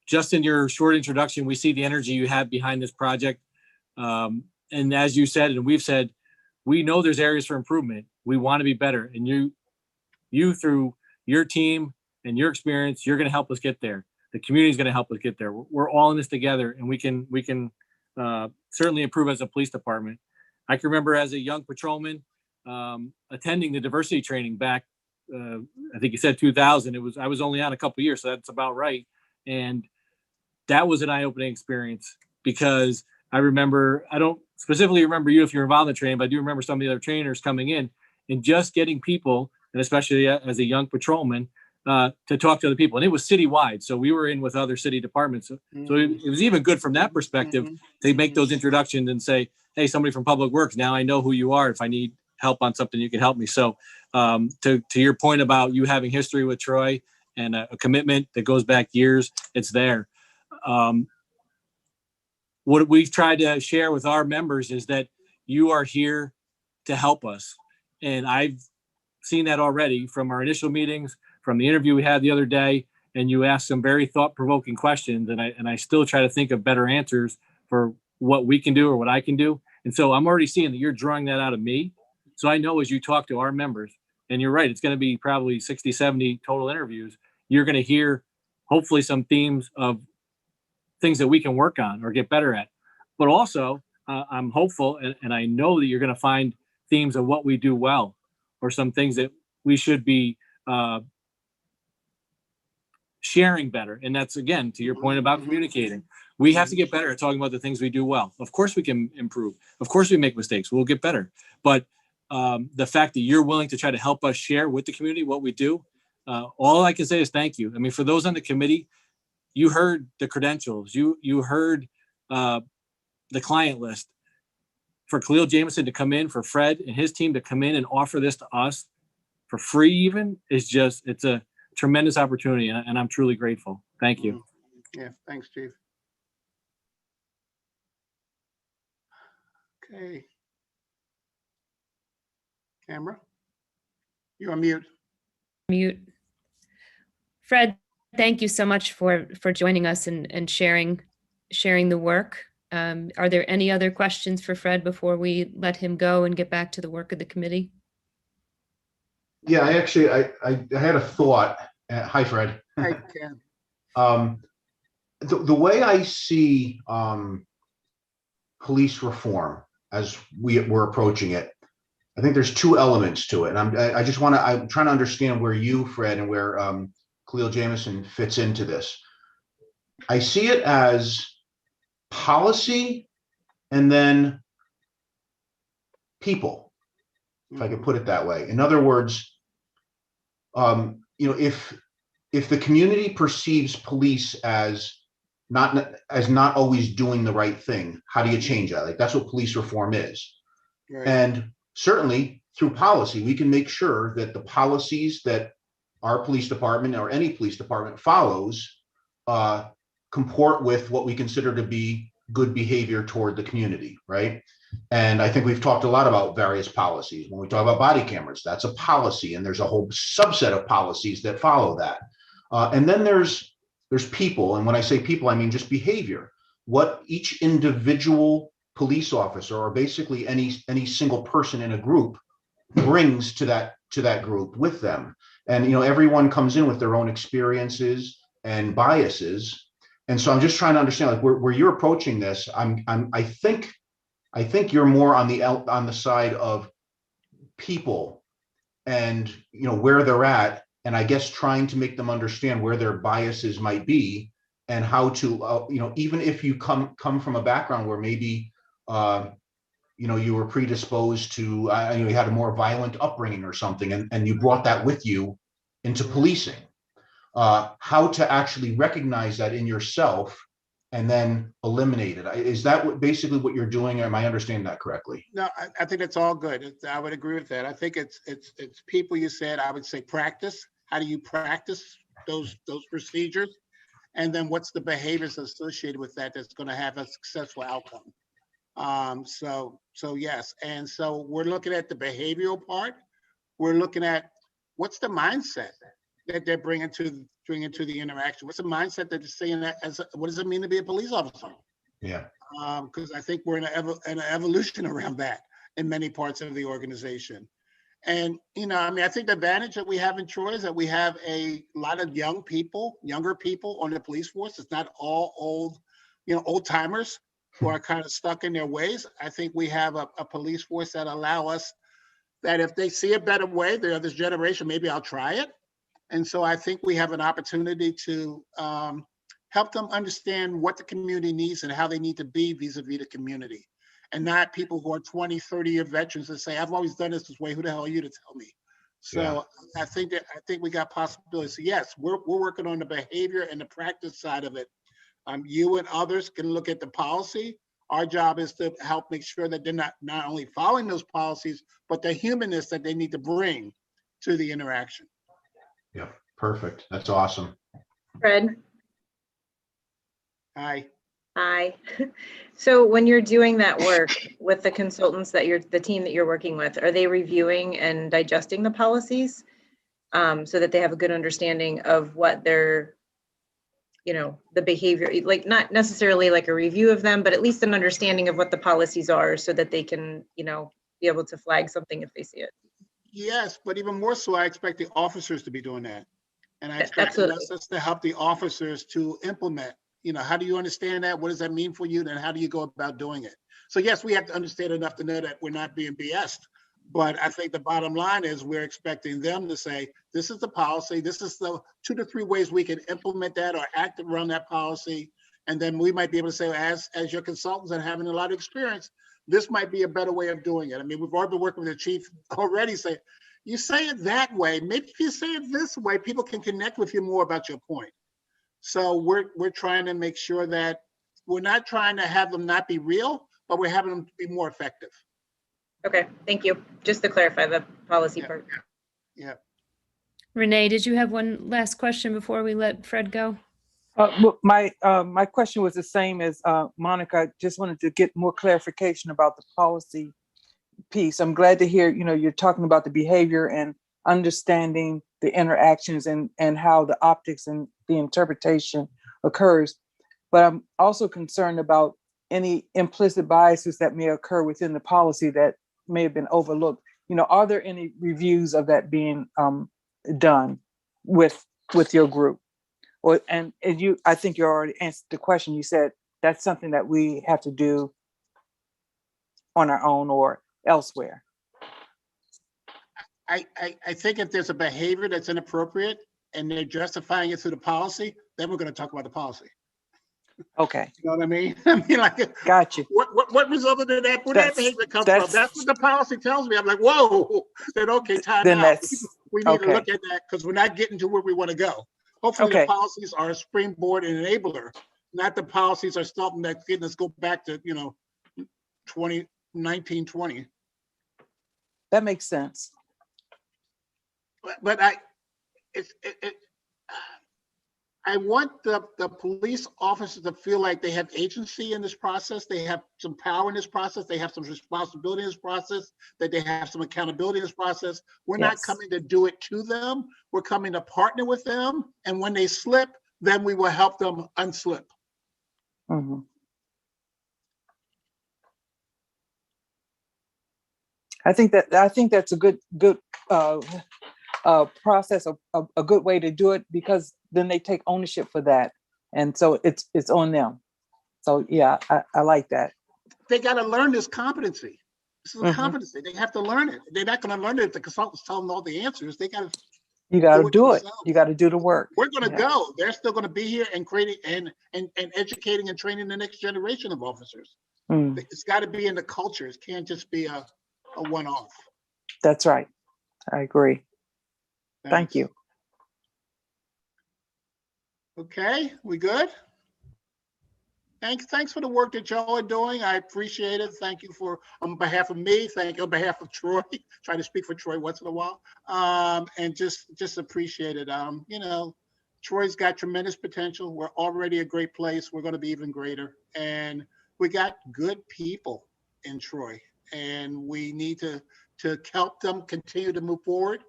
Just in your short introduction, we see the energy you have behind this project. And as you said, and we've said, we know there's areas for improvement. We want to be better. And you through your team and your experience, you're going to help us get there. The community is going to help us get there. We're all in this together, and we can certainly improve as a police department. I can remember as a young patrolman attending the diversity training back, I think you said 2000. I was only on a couple of years, so that's about right. And that was an eye-opening experience because I don't specifically remember you if you're involved in the training, but I do remember some of the other trainers coming in and just getting people, and especially as a young patrolman, to talk to other people. And it was citywide. So we were in with other city departments. So it was even good from that perspective to make those introductions and say, hey, somebody from Public Works, now I know who you are. If I need help on something, you can help me. So to your point about you having history with Troy and a commitment that goes back years, it's there. What we've tried to share with our members is that you are here to help us. And I've seen that already from our initial meetings, from the interview we had the other day, and you asked some very thought-provoking questions. And I still try to think of better answers for what we can do or what I can do. And so I'm already seeing that you're drawing that out of me. So I know as you talk to our members, and you're right, it's going to be probably 60, 70 total interviews, you're going to hear hopefully some themes of things that we can work on or get better at. But also, I'm hopeful, and I know that you're going to find themes of what we do well or some things that we should be sharing better. And that's, again, to your point about communicating. We have to get better at talking about the things we do well. Of course we can improve. Of course we make mistakes. We'll get better. But the fact that you're willing to try to help us share with the community what we do, all I can say is thank you. I mean, for those on the committee, you heard the credentials. You heard the client list. For Khalil Jameson to come in, for Fred and his team to come in and offer this to us for free even, it's a tremendous opportunity, and I'm truly grateful. Thank you. Yeah, thanks, Chief. Okay. Camera, you're on mute. Mute. Fred, thank you so much for joining us and sharing the work. Are there any other questions for Fred before we let him go and get back to the work of the committee? Yeah, I had a thought. Hi, Fred. I can. The way I see police reform as we're approaching it, I think there's two elements to it. And I'm trying to understand where you, Fred, and where Khalil Jamison fits into this. I see it as policy and then people, if I could put it that way. In other words, if the community perceives police as not always doing the right thing, how do you change that? Like, that's what police reform is. Right. And certainly through policy, we can make sure that the policies that our police department or any police department follows comport with what we consider to be good behavior toward the community, right? And I think we've talked a lot about various policies. When we talk about body cameras, that's a policy, and there's a whole subset of policies that follow that. And then there's people, and when I say people, I mean just behavior. What each individual police officer, or basically any single person in a group, brings to that group with them. And everyone comes in with their own experiences and biases. And so I'm just trying to understand, like, where you're approaching this. I think you're more on the side of people and where they're at, and I guess trying to make them understand where their biases might be and how to even if you come from a background where maybe you were predisposed to you had a more violent upbringing or something, and you brought that with you into policing, how to actually recognize that in yourself and then eliminate it. Is that basically what you're doing? Am I understanding that correctly? No, I think it's all good. I would agree with that. I think it's people. You said, I would say practice. How do you practice those procedures? And then what's the behaviors associated with that that's going to have a successful outcome? So yes. And so we're looking at the behavioral part. We're looking at what's the mindset that they're bringing to the interaction. What's the mindset that they're saying that what does it mean to be a police officer? Yeah. Because I think we're in an evolution around that in many parts of the organization. And, I think the advantage that we have in Troy is that we have a lot of younger people on the police force. It's not all old timers who are kind of stuck in their ways. I think we have a police force that allow us that if they see a better way, they're this generation, maybe I'll try it. And so I think we have an opportunity to help them understand what the community needs and how they need to be vis-a-vis the community, and not people who are 20, 30-year veterans that say, I've always done this way. Who the hell are you to tell me? So yeah. I think we got possibilities. So yes, we're working on the behavior and the practice side of it. You and others can look at the policy. Our job is to help make sure that they're not only following those policies, but the humanness that they need to bring to the interaction. Yeah, perfect. That's awesome. Fred. Hi. Hi. So when you're doing that work with the consultants the team that you're working with, are they reviewing and digesting the policies so that they have a good understanding of what their, the behavior, like not necessarily like a review of them, but at least an understanding of what the policies are so that they can, be able to flag something if they see it? Yes, but even more so, I expect the officers to be doing that. And I expect us to help the officers to implement, how do you understand that? What does that mean for you? Then how do you go about doing it? So yes, we have to understand enough to know that we're not being BS'd. But I think the bottom line is we're expecting them to say, this is the policy. This is the 2 to 3 ways we can implement that or act around that policy. And then we might be able to say, as your consultants and having a lot of experience, this might be a better way of doing it. I mean, we've already been working with the chief already. Say, you say it that way. Maybe if you say it this way, people can connect with you more about your point. So we're trying to make sure that we're not trying to have them not be real, but we're having them be more effective. Okay, thank you. Just to clarify the policy part. Yeah. Renee, did you have one last question before we let Fred go? My question was the same as Monica. I just wanted to get more clarification about the policy piece. I'm glad to hear, you're talking about the behavior and understanding the interactions and how the optics and the interpretation occurs. But I'm also concerned about any implicit biases that may occur within the policy that may have been overlooked. Are there any reviews of that being done with your group? And I think you already answered the question. You said that's something that we have to do on our own or elsewhere. I think if there's a behavior that's inappropriate and they're justifying it through the policy, then we're going to talk about the policy. Okay. You know what I mean? I mean, like, got you. What resulted in that? Where that behavior come from? That's what the policy tells me. I'm like, whoa. Then okay, time out. We need to look at that because we're not getting to where we want to go. Hopefully, the policies are a springboard and enabler, not the policies are something that's getting us go back to 1920. That makes sense. But I want the police officers to feel like they have agency in this process. They have some power in this process. They have some responsibility in this process, that they have some accountability in this process. We're not coming to do it to them. We're coming to partner with them. And when they slip, then we will help them unslip. Mm-hmm. I think that's a good process, a good way to do it, because then they take ownership for that, and so it's on them. So yeah, I like that. They got to learn this competency. This is a competency. They have to learn it. They're not going to learn it if the consultants tell them all the answers. They got to. You got to do it. You got to do the work. We're going to go. They're still going to be here and creating and educating and training the next generation of officers. It's got to be in the culture. It can't just be a one-off. That's right. I agree. Thank you. Okay, we good? Thanks for the work that y'all are doing. I appreciate it. Thank you on behalf of me. Thank you on behalf of Troy. Try to speak for Troy once in a while. And just appreciate it. Troy's got tremendous potential. We're already a great place. We're going to be even greater. And we got good people in Troy. And we need to help them continue to move forward.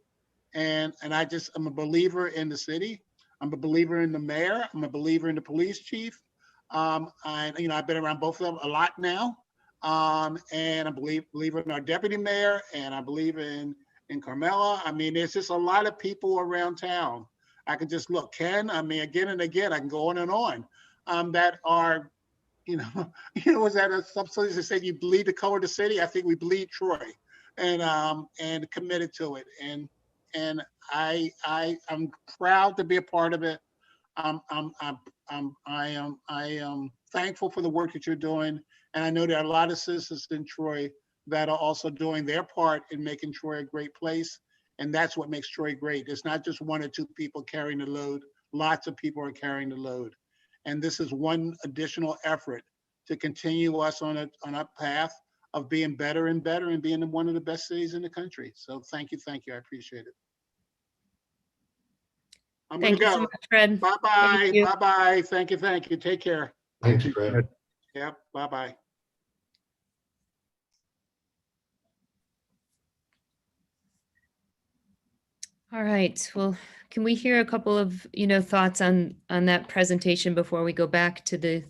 And I'm a believer in the city. I'm a believer in the mayor. I'm a believer in the police chief. I've been around both of them a lot now. And I believer in our deputy mayor, and I believe in Carmela. I mean, there's just a lot of people around town. I can just look, Ken, I mean, again and again, I can go on and on, that are, was that some cities that said you bleed the color of the city? I think we bleed Troy, and committed to it. And I'm proud to be a part of it. I am thankful for the work that you're doing. And I know there are a lot of citizens in Troy that are also doing their part in making Troy a great place. And that's what makes Troy great. It's not just one or two people carrying the load. Lots of people are carrying the load. And this is one additional effort to continue us on a path of being better and better and being one of the best cities in the country. So thank you. I appreciate it. I'm going to go. Thank you so much, Fred. Bye-bye. Bye-bye. Thank you. Take care. Thank you, Fred. Yep. Bye-bye. All right. Well, can we hear a couple of thoughts on that presentation before we go back to the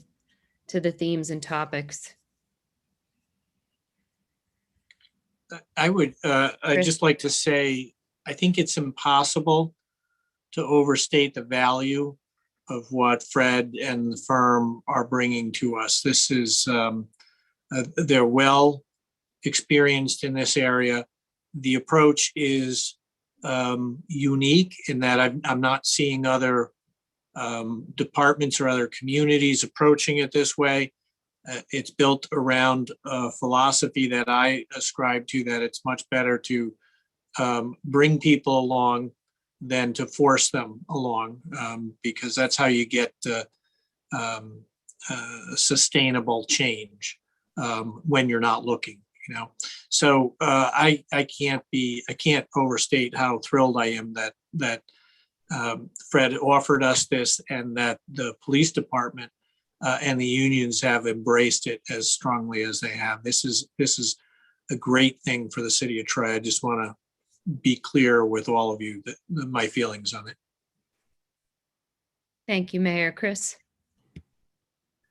themes and topics? I'd just like to say, I think it's impossible to overstate the value of what Fred and the firm are bringing to us. This is, they're well experienced in this area. The approach is unique in that I'm not seeing other departments or other communities approaching it this way. It's built around a philosophy that I ascribe to, that it's much better to bring people along than to force them along, because that's how you get sustainable change when you're not looking. So I can't overstate how thrilled I am that Fred offered us this, and that the police department and the unions have embraced it as strongly as they have. This is a great thing for the city of Troy. I just want to be clear with all of you that my feelings on it. Thank you, Mayor. Chris?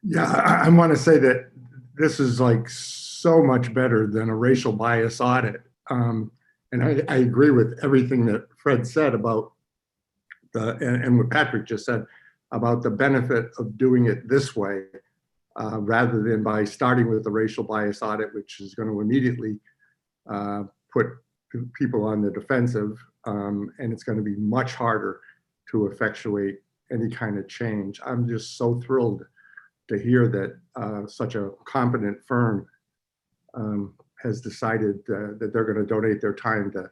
Yeah, I want to say that this is like so much better than a racial bias audit. And I agree with everything that Fred said about and what Patrick just said about the benefit of doing it this way, rather than by starting with the racial bias audit, which is going to immediately put people on the defensive, and it's going to be much harder to effectuate any kind of change. I'm just so thrilled to hear that such a competent firm has decided that they're going to donate their time to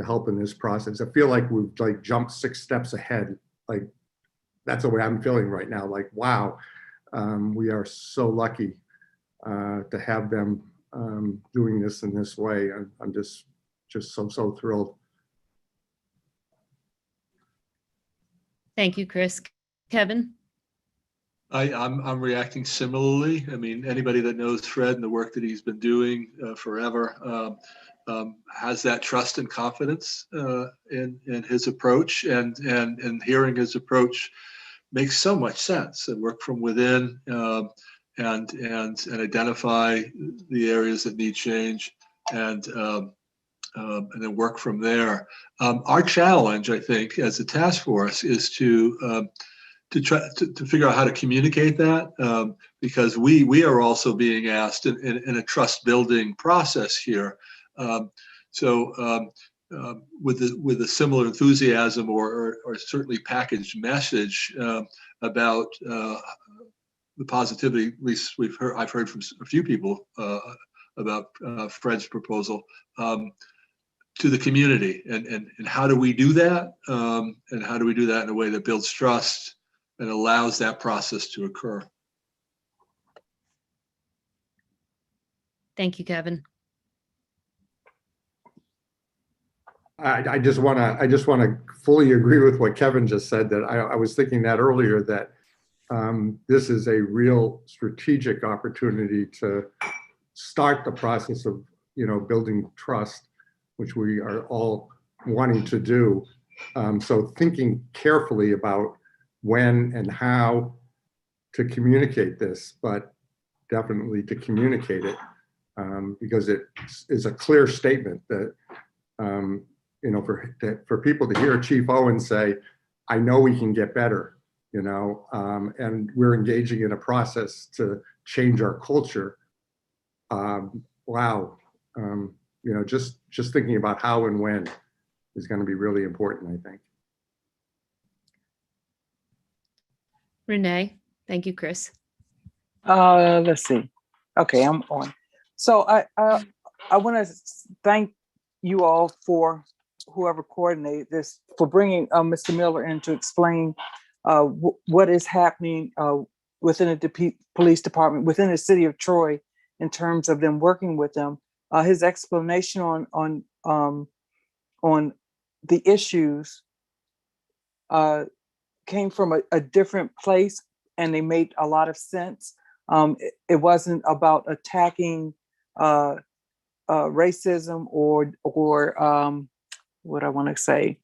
help in this process. I feel like we've like jumped 6 steps ahead. Like that's the way I'm feeling right now. Like, wow, we are so lucky to have them doing this in this way. I'm just so thrilled. Thank you, Chris. Kevin? I'm reacting similarly. I mean, anybody that knows Fred and the work that he's been doing forever has that trust and confidence in his approach, and hearing his approach makes so much sense. And work from within and identify the areas that need change, and then work from there. Our challenge, I think, as a task force, is to try to figure out how to communicate that, because we are also being asked in a trust building process here. With a similar enthusiasm or certainly packaged message about the positivity, at least I've heard from a few people about Fred's proposal, to the community, and how do we do that, and how do we do that in a way that builds trust and allows that process to occur. Thank you, Kevin. I just want to fully agree with what Kevin just said. That I was thinking that earlier, that this is a real strategic opportunity to start the process of building trust, which we are all wanting to do. So thinking carefully about when and how to communicate this, but definitely to communicate it, because it is a clear statement that for people to hear Chief Owen say, "I know we can get better," and we're engaging in a process to change our culture. Wow, just thinking about how and when is going to be really important, I think. Renee? Thank you, Chris. Let's see. Okay, I'm on. So I want to thank you all, for whoever coordinated this, for bringing Mr. Miller in to explain what is happening within the police department, within the city of Troy, in terms of them working with them. His explanation on the issues came from a different place, and they made a lot of sense. It wasn't about attacking racism or what I want to say,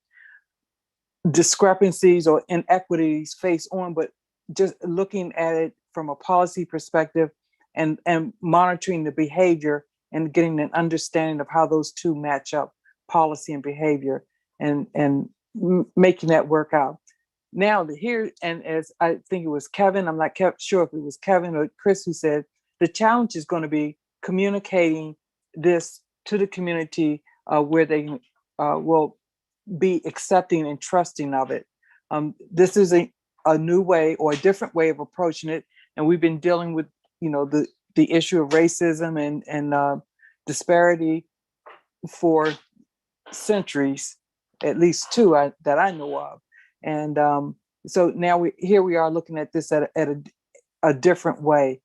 discrepancies or inequities face on, but just looking at it from a policy perspective and monitoring the behavior and getting an understanding of how those two match up, policy and behavior, and making that work out. Now here, and as I think it was Kevin, I'm not sure if it was Kevin or Chris who said, the challenge is going to be communicating this to the community where they will be accepting and trusting of it. This is a new way or a different way of approaching it. And we've been dealing with, the issue of racism and disparity for centuries, at least two that I know of. And so now we are looking at this at a different way.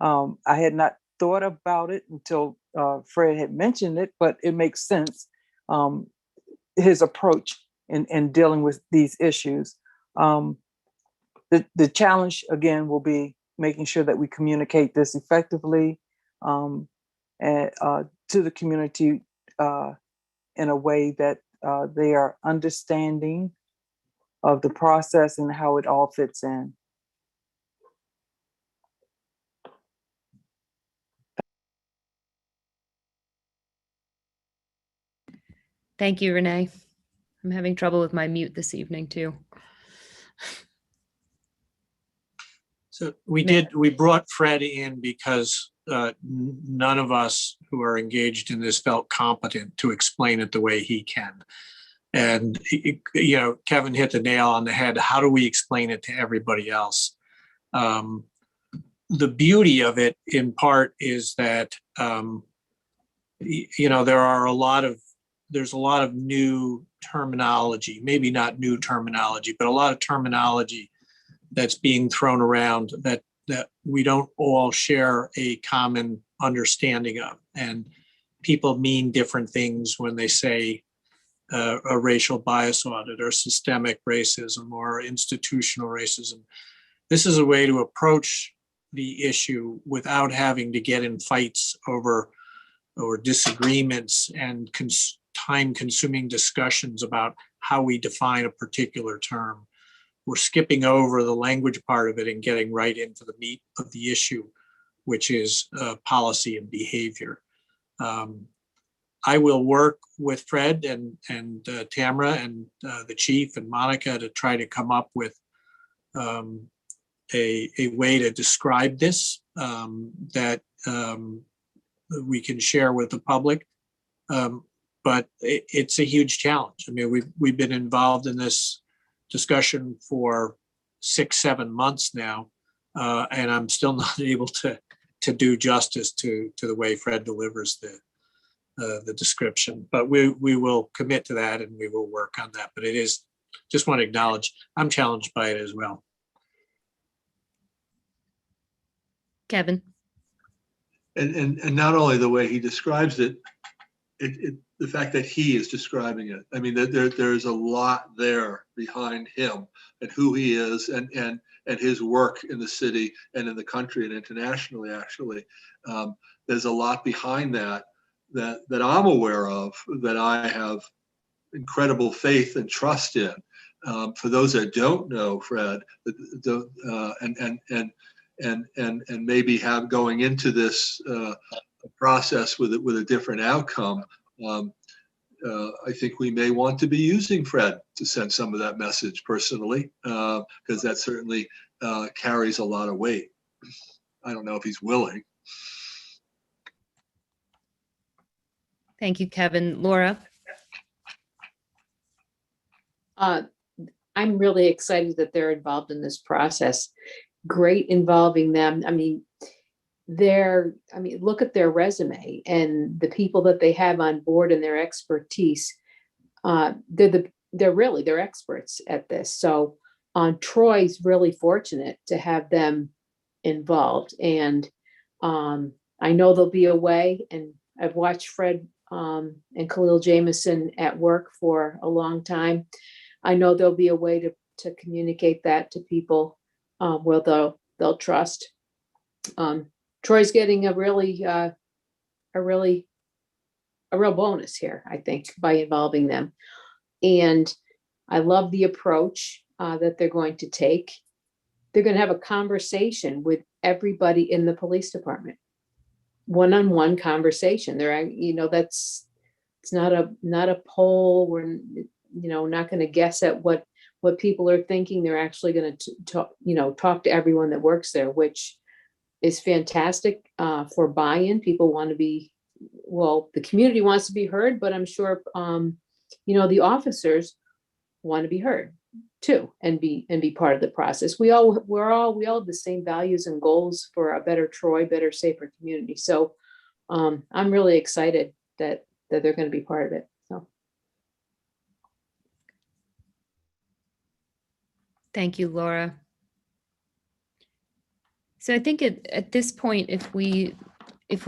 I had not thought about it until Fred had mentioned it, but it makes sense, his approach in dealing with these issues. The challenge, again, will be making sure that we communicate this effectively and to the community in a way that they are understanding of the process and how it all fits in. Thank you, Renee. I'm having trouble with my mute this evening too. So we brought Fred in because none of us who are engaged in this felt competent to explain it the way he can. And, Kevin hit the nail on the head. How do we explain it to everybody else? The beauty of it, in part, is that, there's a lot of new terminology, maybe not new terminology, but a lot of terminology that's being thrown around that we don't all share a common understanding of. And people mean different things when they say a racial bias audit or systemic racism or institutional racism. This is a way to approach the issue without having to get in fights over or disagreements and time-consuming discussions about how we define a particular term. We're skipping over the language part of it and getting right into the meat of the issue, which is policy and behavior. I will work with Fred and Tamara and the chief and Monica to try to come up with a way to describe this that we can share with the public. But it's a huge challenge. I mean, we've been involved in this discussion for 6-7 months now, and I'm still not able to do justice to the way Fred delivers the description. But we will commit to that and we will work on that. But it is, just want to acknowledge, I'm challenged by it as well. Kevin. And not only the way he describes it, the fact that he is describing it. I mean, there's a lot there behind him and who he is and his work in the city and in the country and internationally, actually. There's a lot behind that I'm aware of, that I have incredible faith and trust in. For those that don't know Fred, and maybe have going into this process with a different outcome, I think we may want to be using Fred to send some of that message personally, because that certainly carries a lot of weight. I don't know if he's willing. Thank you, Kevin. Laura? I'm really excited that they're involved in this process. Great involving them. I mean, look at their resume and the people that they have on board and their expertise. They're experts at this. So Troy's really fortunate to have them involved. And I know there'll be a way, and I've watched Fred and Khalil Jameson at work for a long time. I know there'll be a way to communicate that to people where they'll trust. Troy's getting a real bonus here, I think, by involving them. And I love the approach that they're going to take. They're going to have a conversation with everybody in the police department. One-on-one conversation. It's not a poll. We're not going to guess at what people are thinking. They're actually going to talk to everyone that works there, which is fantastic for buy-in. People want to the community wants to be heard, but I'm sure the officers want to be heard too and be part of the process. We all have the same values and goals for a better Troy, better, safer community. So I'm really excited that they're going to be part of it. So thank you, Laura. So I think at this point, if we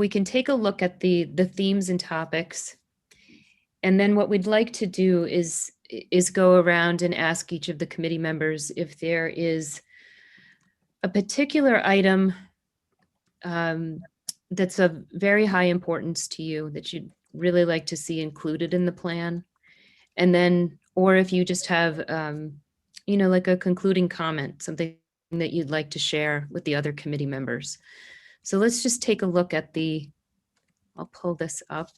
can take a look at the themes and topics, and then what we'd like to do is go around and ask each of the committee members if there is a particular item that's of very high importance to you that you'd really like to see included in the plan. And then, or if you just have, like a concluding comment, something that you'd like to share with the other committee members. So let's just take a look at I'll pull this up.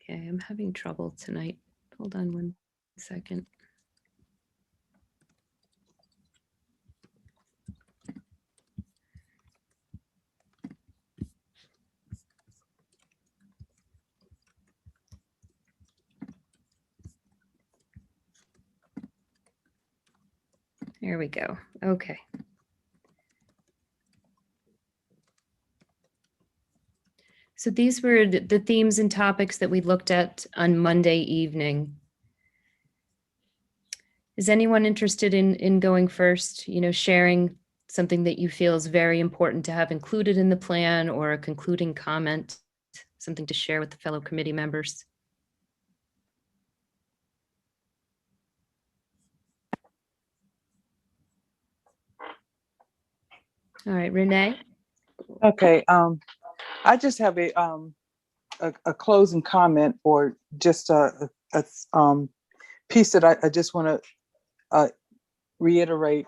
Okay, I'm having trouble tonight. Hold on one second. There we go. Okay. So these were the themes and topics that we looked at on Monday evening. Is anyone interested in going first, sharing something that you feel is very important to have included in the plan, or a concluding comment, something to share with the fellow committee members? All right, Renee? Okay, I just have a closing comment, or just a piece that I just want to reiterate.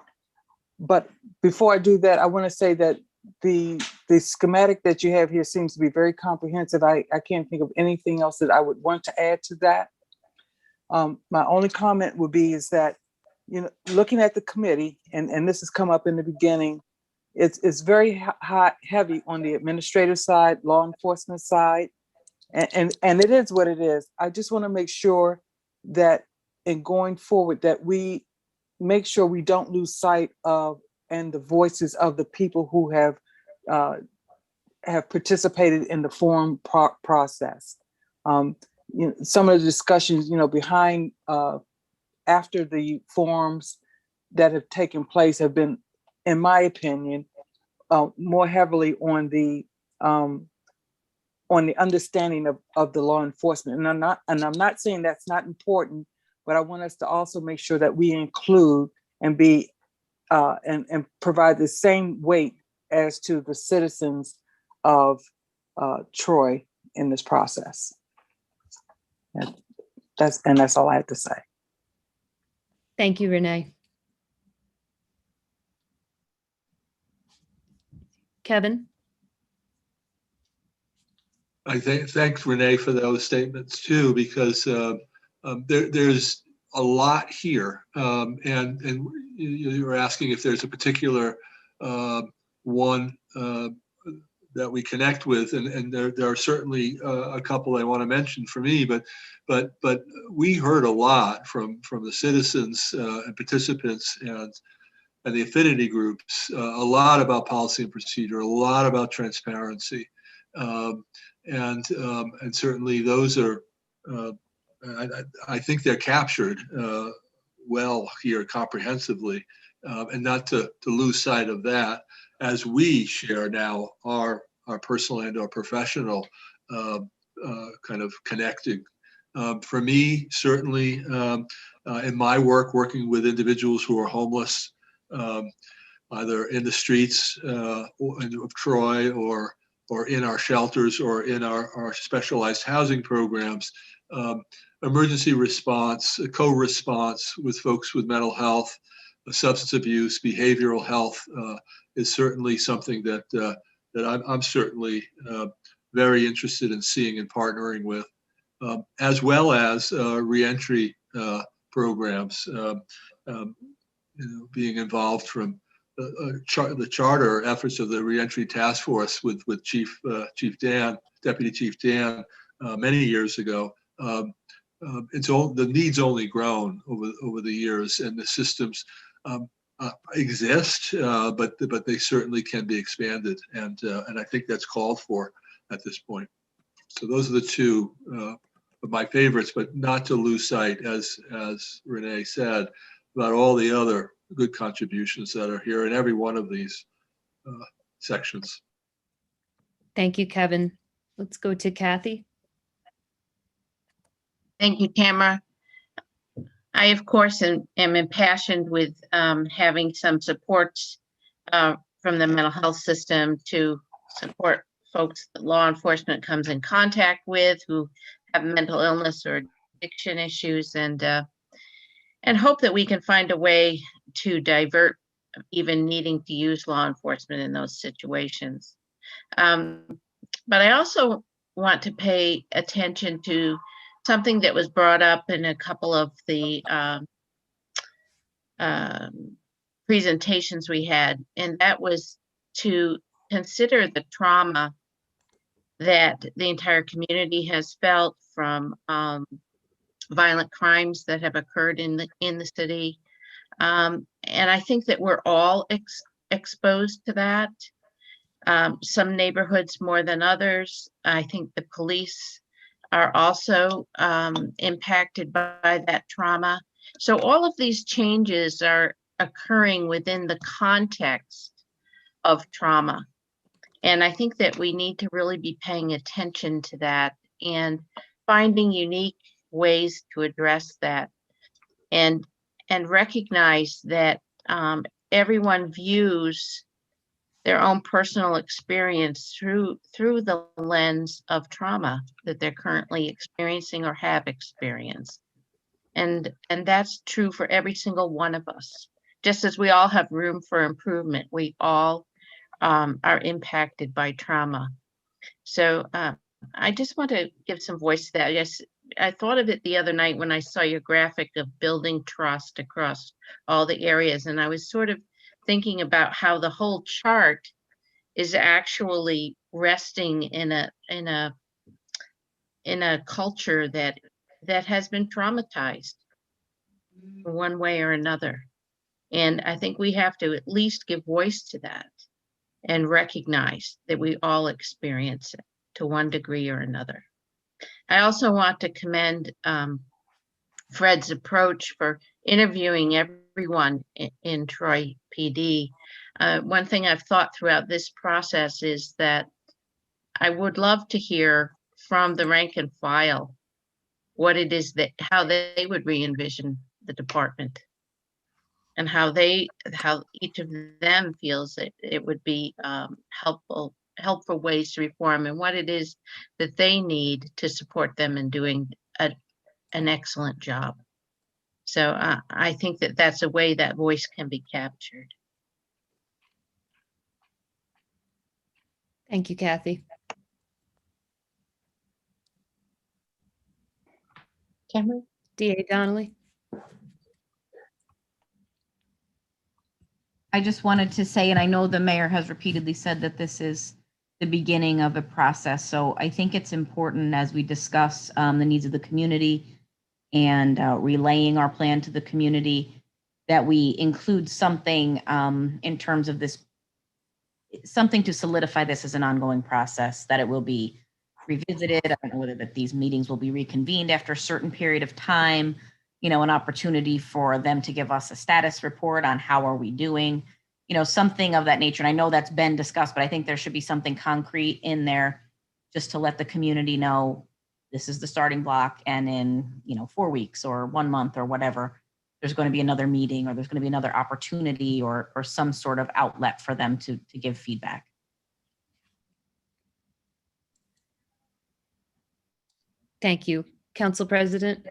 But before I do that, I want to say that the schematic that you have here seems to be very comprehensive. I can't think of anything else that I would want to add to that. My only comment would be is that, looking at the committee, and this has come up in the beginning, it's very heavy on the administrative side, law enforcement side, and it is what it is. I just want to make sure that in going forward that we make sure we don't lose sight of and the voices of the people who have participated in the forum process. Some of the discussions, behind after the forums that have taken place have been, in my opinion, more heavily on the understanding of the law enforcement. And I'm not saying that's not important, but I want us to also make sure that we include and be and provide the same weight as to the citizens of Troy in this process. And that's all I have to say. Thank you, Renee. Kevin? I thanks Renee for those statements too, because there's a lot here, and you were asking if there's a particular one that we connect with, and there are certainly a couple I want to mention for me, but we heard a lot from the citizens and participants and the affinity groups, a lot about policy and procedure, a lot about transparency. And certainly those are, I think they're captured well here comprehensively, and not to lose sight of that as we share now our personal and our professional kind of connecting. For me, certainly in my work, working with individuals who are homeless, either in the streets of Troy or in our shelters or in our specialized housing programs, emergency response, co-response with folks with mental health, substance abuse, behavioral health is certainly something that I'm certainly very interested in seeing and partnering with, as well as reentry programs, being involved from the charter efforts of the reentry task force with Deputy Chief Dan, many years ago. The needs only grown over the years, and the systems exist, but they certainly can be expanded, and I think that's called for at this point. So those are the two of my favorites, but not to lose sight, as Renee said, about all the other good contributions that are here in every one of these sections. Thank you, Kevin. Let's go to Kathy. Thank you, Tamara. I, of course, am impassioned with having some supports from the mental health system to support folks that law enforcement comes in contact with who have mental illness or addiction issues, and hope that we can find a way to divert even needing to use law enforcement in those situations. But I also want to pay attention to something that was brought up in a couple of the presentations we had, and that was to consider the trauma that the entire community has felt from violent crimes that have occurred in the city. And I think that we're all exposed to that. Some neighborhoods more than others. I think the police are also impacted by that trauma. So all of these changes are occurring within the context of trauma. And I think that we need to really be paying attention to that and finding unique ways to address that, and recognize that everyone views their own personal experience through the lens of trauma that they're currently experiencing or have experienced. And that's true for every single one of us. Just as we all have room for improvement, we all are impacted by trauma. So I just want to give some voice to that. Yes, I thought of it the other night when I saw your graphic of building trust across all the areas, and I was sort of thinking about how the whole chart is actually resting in a culture that has been traumatized one way or another. And I think we have to at least give voice to that and recognize that we all experience it to one degree or another. I also want to commend Fred's approach for interviewing everyone in Troy PD. One thing I've thought throughout this process is that I would love to hear from the rank and file what it is that, how they would re-envision the department, and how each of them feels that it would be helpful ways to reform, and what it is that they need to support them in doing an excellent job. So I think that that's a way that voice can be captured. Thank you, Kathy. Cameron? DA Donnelly. I just wanted to say, and I know the mayor has repeatedly said that this is the beginning of a process. So I think it's important as we discuss the needs of the community and relaying our plan to the community, that we include something in terms of this, something to solidify this as an ongoing process, that it will be revisited. I don't know whether that these meetings will be reconvened after a certain period of time, you know, an opportunity for them to give us a status report on how are we doing, you know, something of that nature. And I know that's been discussed, but I think there should be something concrete in there just to let the community know this is the starting block, and in, you know, 4 weeks or 1 month or whatever, there's going to be another meeting, or there's going to be another opportunity, or some sort of outlet for them to give feedback. Thank you. Council President.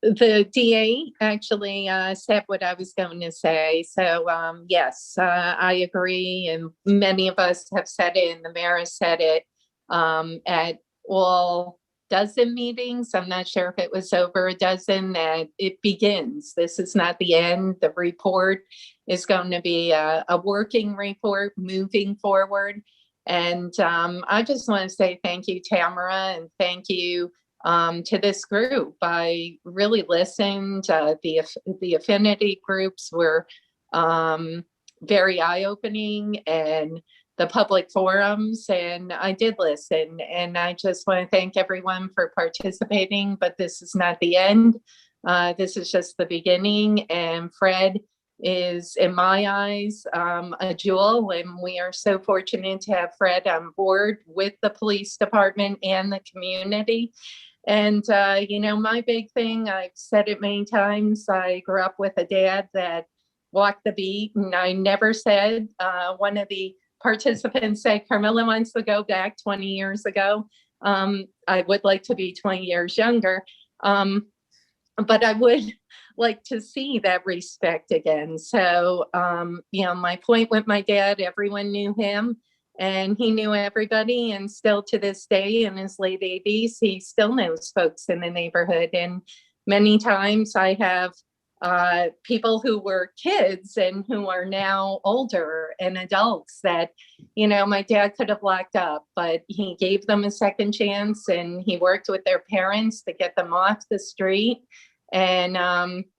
The DA actually said what I was going to say. So yes, I agree. And many of us have said it, and the mayor has said it at all dozen meetings. I'm not sure if it was over a dozen, that it begins. This is not the end. The report is going to be a working report moving forward. And I just want to say thank you, Tamara, and thank you to this group. I really listened. The affinity groups were very eye-opening, and the public forums, and I did listen. And I just want to thank everyone for participating, but this is not the end. This is just the beginning. And Fred is, in my eyes, a jewel, and we are so fortunate to have Fred on board with the police department and the community. And, you know, my big thing, I've said it many times, I grew up with a dad that walked the beat, and I never said, one of the participants said, Carmilla wants to go back 20 years ago. I would like to be 20 years younger, but I would like to see that respect again. So, you know, my point with my dad, everyone knew him. and he knew everybody, and still to this day in his late 80s, he still knows folks in the neighborhood. And many times I have people who were kids and who are now older and adults that, my dad could have locked up, but he gave them a second chance, and he worked with their parents to get them off the street and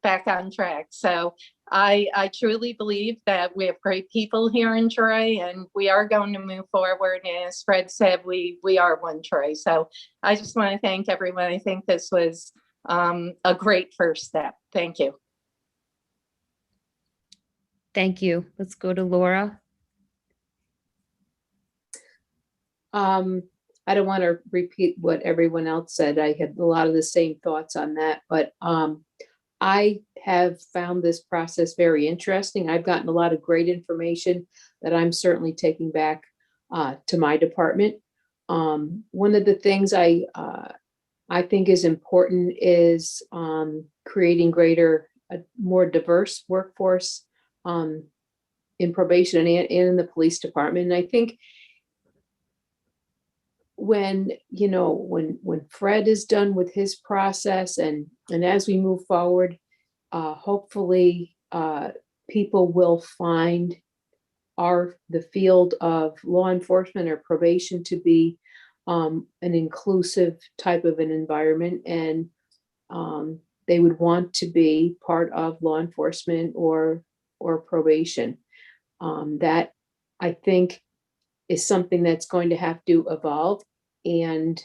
back on track. So I truly believe that we have great people here in Troy, and we are going to move forward. And as Fred said, we are one Troy. So I just want to thank everyone. I think this was a great first step. Thank you. Thank you. Let's go to Laura. I don't want to repeat what everyone else said. I had a lot of the same thoughts on that, but I have found this process very interesting. I've gotten a lot of great information that I'm certainly taking back to my department. One of the things I think is important is creating a more diverse workforce in probation and in the police department. And I think when Fred is done with his process and as we move forward, hopefully people will find the field of law enforcement or probation to be an inclusive type of an environment, and they would want to be part of law enforcement or probation. That I think is something that's going to have to evolve. And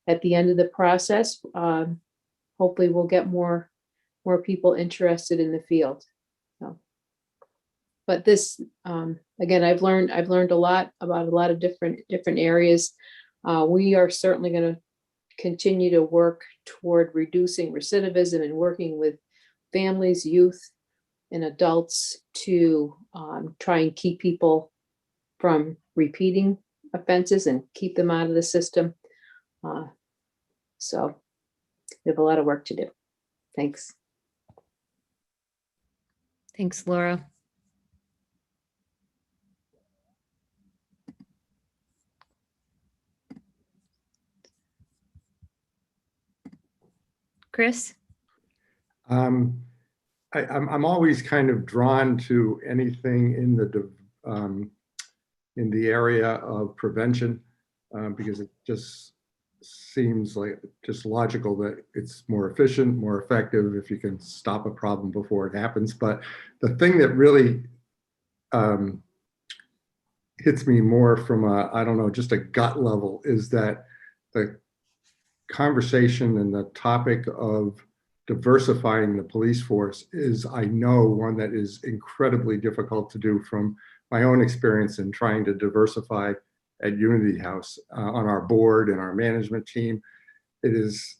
at the end of the process, hopefully we'll get more people interested in the field. So, but this, again, I've learned a lot about a lot of different areas. We are certainly going to continue to work toward reducing recidivism and working with families, youth, and adults to try and keep people from repeating offenses and keep them out of the system. So we have a lot of work to do. Thanks. Thanks, Laura. Chris? I'm always kind of drawn to anything in the area of prevention because it just seems like just logical that it's more efficient, more effective if you can stop a problem before it happens. But the thing that really hits me more from just a gut level is that the conversation and the topic of diversifying the police force is, I know, one that is incredibly difficult to do from my own experience in trying to diversify at Unity House on our board and our management team. It is,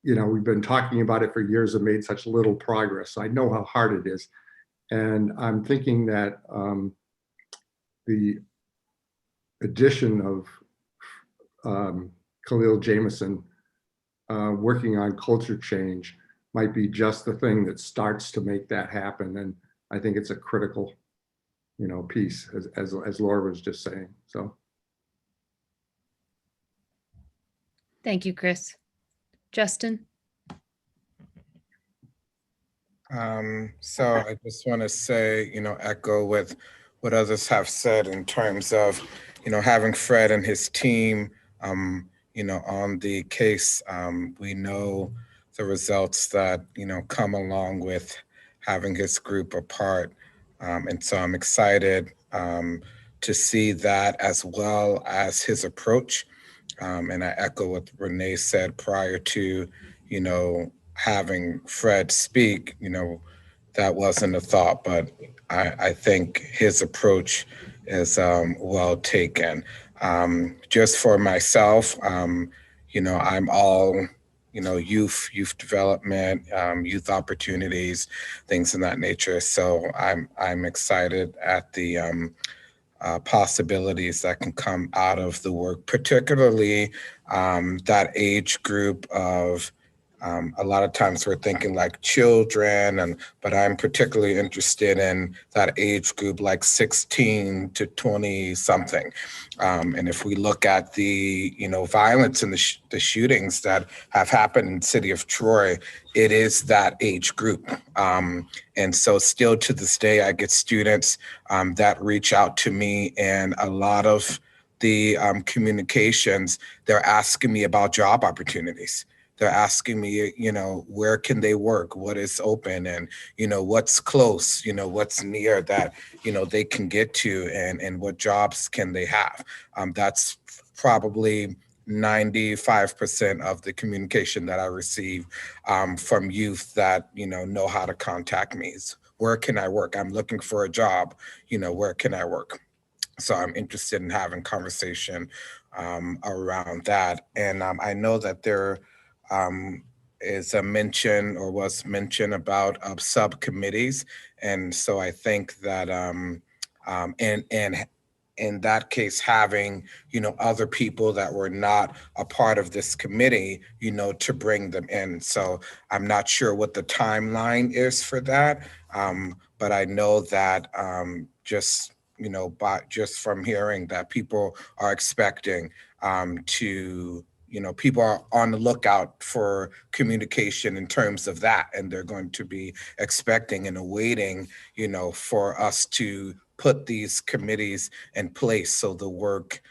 we've been talking about it for years and made such little progress. So I know how hard it is. And I'm thinking that the addition of Khalil Jameson working on culture change might be just the thing that starts to make that happen. And I think it's a critical piece, as Laura was just saying. So. Thank you, Chris. Justin? So I just want to say, echo with what others have said in terms of, having Fred and his team, on the case. We know the results that, come along with having his group apart. And so I'm excited to see that, as well as his approach. And I echo what Renee said prior to, having Fred speak, that wasn't a thought, but I think his approach is well taken. Just for myself, I'm all, youth development, youth opportunities, things in that nature. So I'm excited at the possibilities that can come out of the work, particularly that age group of A lot of times we're thinking like children, but I'm particularly interested in that age group, like 16 to 20 something. And if we look at the, violence and the shootings that have happened in the city of Troy, it is that age group. And so still to this day, I get students that reach out to me, and a lot of the communications, they're asking me about job opportunities. They're asking me, where can they work? What is open? And, what's close? What's near that, they can get to, and what jobs can they have? That's probably 95% of the communication that I receive from youth that, know how to contact me. Is, where can I work? I'm looking for a job. Where can I work? So I'm interested in having conversation around that. And I know that there is a mention, or was mentioned, about subcommittees. And so I think that and in that case, having, other people that were not a part of this committee, to bring them in. So I'm not sure what the timeline is for that. But I know that just from hearing that people are expecting to, people are on the lookout for communication in terms of that, and they're going to be expecting and awaiting, for us to put these committees in place so the work,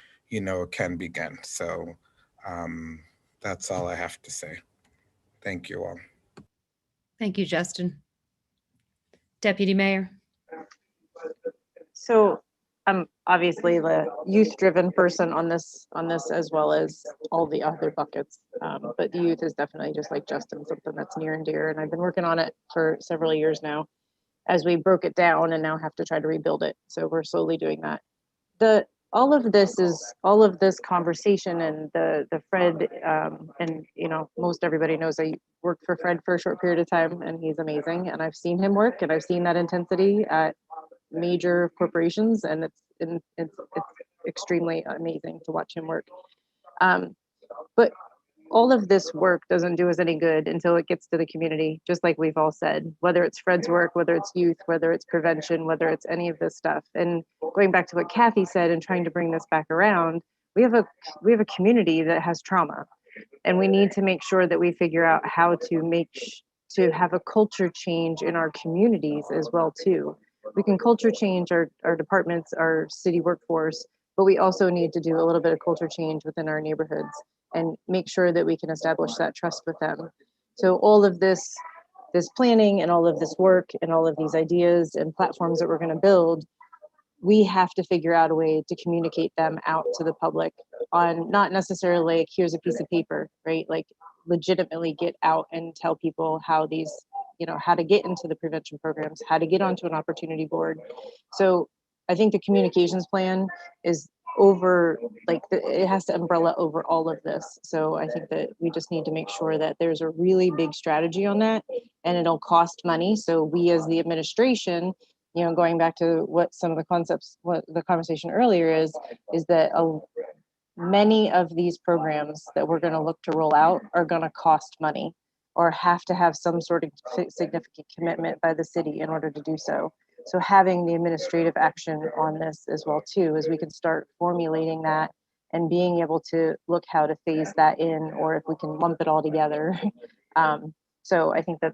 can begin. So that's all I have to say. Thank you all. Thank you, Justin. Deputy Mayor. So I'm obviously the youth-driven person on this as well as all the other buckets. But the youth is definitely, just like Justin, something that's near and dear. And I've been working on it for several years now, as we broke it down and now have to try to rebuild it. So we're slowly doing that. All of this conversation and the Fred, and most everybody knows I worked for Fred for a short period of time, and he's amazing. And I've seen him work, and I've seen that intensity at major corporations, and it's extremely amazing to watch him work. But all of this work doesn't do us any good until it gets to the community, just like we've all said, whether it's Fred's work, whether it's youth, whether it's prevention, whether it's any of this stuff. And going back to what Kathy said and trying to bring this back around, we have a community that has trauma, and we need to make sure that we figure out how to have a culture change in our communities as well too. We can culture change our departments, our city workforce, but we also need to do a little bit of culture change within our neighborhoods and make sure that we can establish that trust with them. So all of this planning and all of this work and all of these ideas and platforms that we're going to build, we have to figure out a way to communicate them out to the public on not necessarily like, here's a piece of paper, right? Like legitimately get out and tell people how these, how to get into the prevention programs, how to get onto an opportunity board. So I think the communications plan is over, it has to umbrella over all of this. So I think that we just need to make sure that there's a really big strategy on that, and it'll cost money. So we as the administration, going back to what some of the concepts, what the conversation earlier is that many of these programs that we're going to look to roll out are going to cost money or have to have some sort of significant commitment by the city in order to do so. So having the administrative action on this as well too, is we can start formulating that and being able to look how to phase that in, or if we can lump it all together. So I think that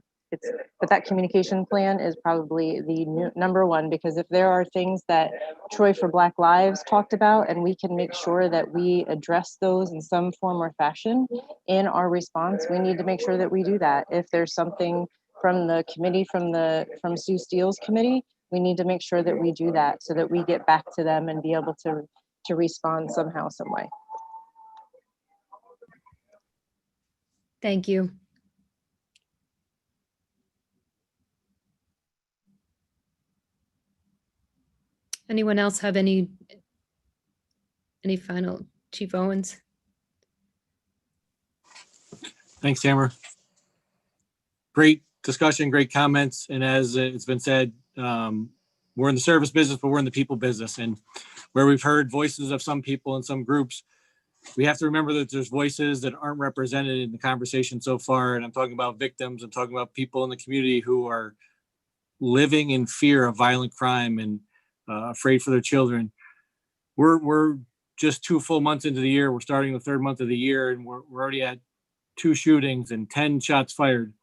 but that communication plan is probably the number one, because if there are things that Troy for Black Lives talked about, and we can make sure that we address those in some form or fashion in our response, we need to make sure that we do that. If there's something from the committee, from Sue Steele's committee, we need to make sure that we do that so that we get back to them and be able to respond somehow, some way. Thank you. Anyone else have any final? Chief Owens? Thanks, Tamara. Great discussion, great comments. And as it's been said, we're in the service business, but we're in the people business. And where we've heard voices of some people and some groups we have to remember that there's voices that aren't represented in the conversation so far. And I'm talking about victims. I'm talking about people in the community who are living in fear of violent crime and afraid for their children. We're just 2 full months into the year. We're starting the 3rd month of the year, and we're already at 2 shootings and 10 shots fired.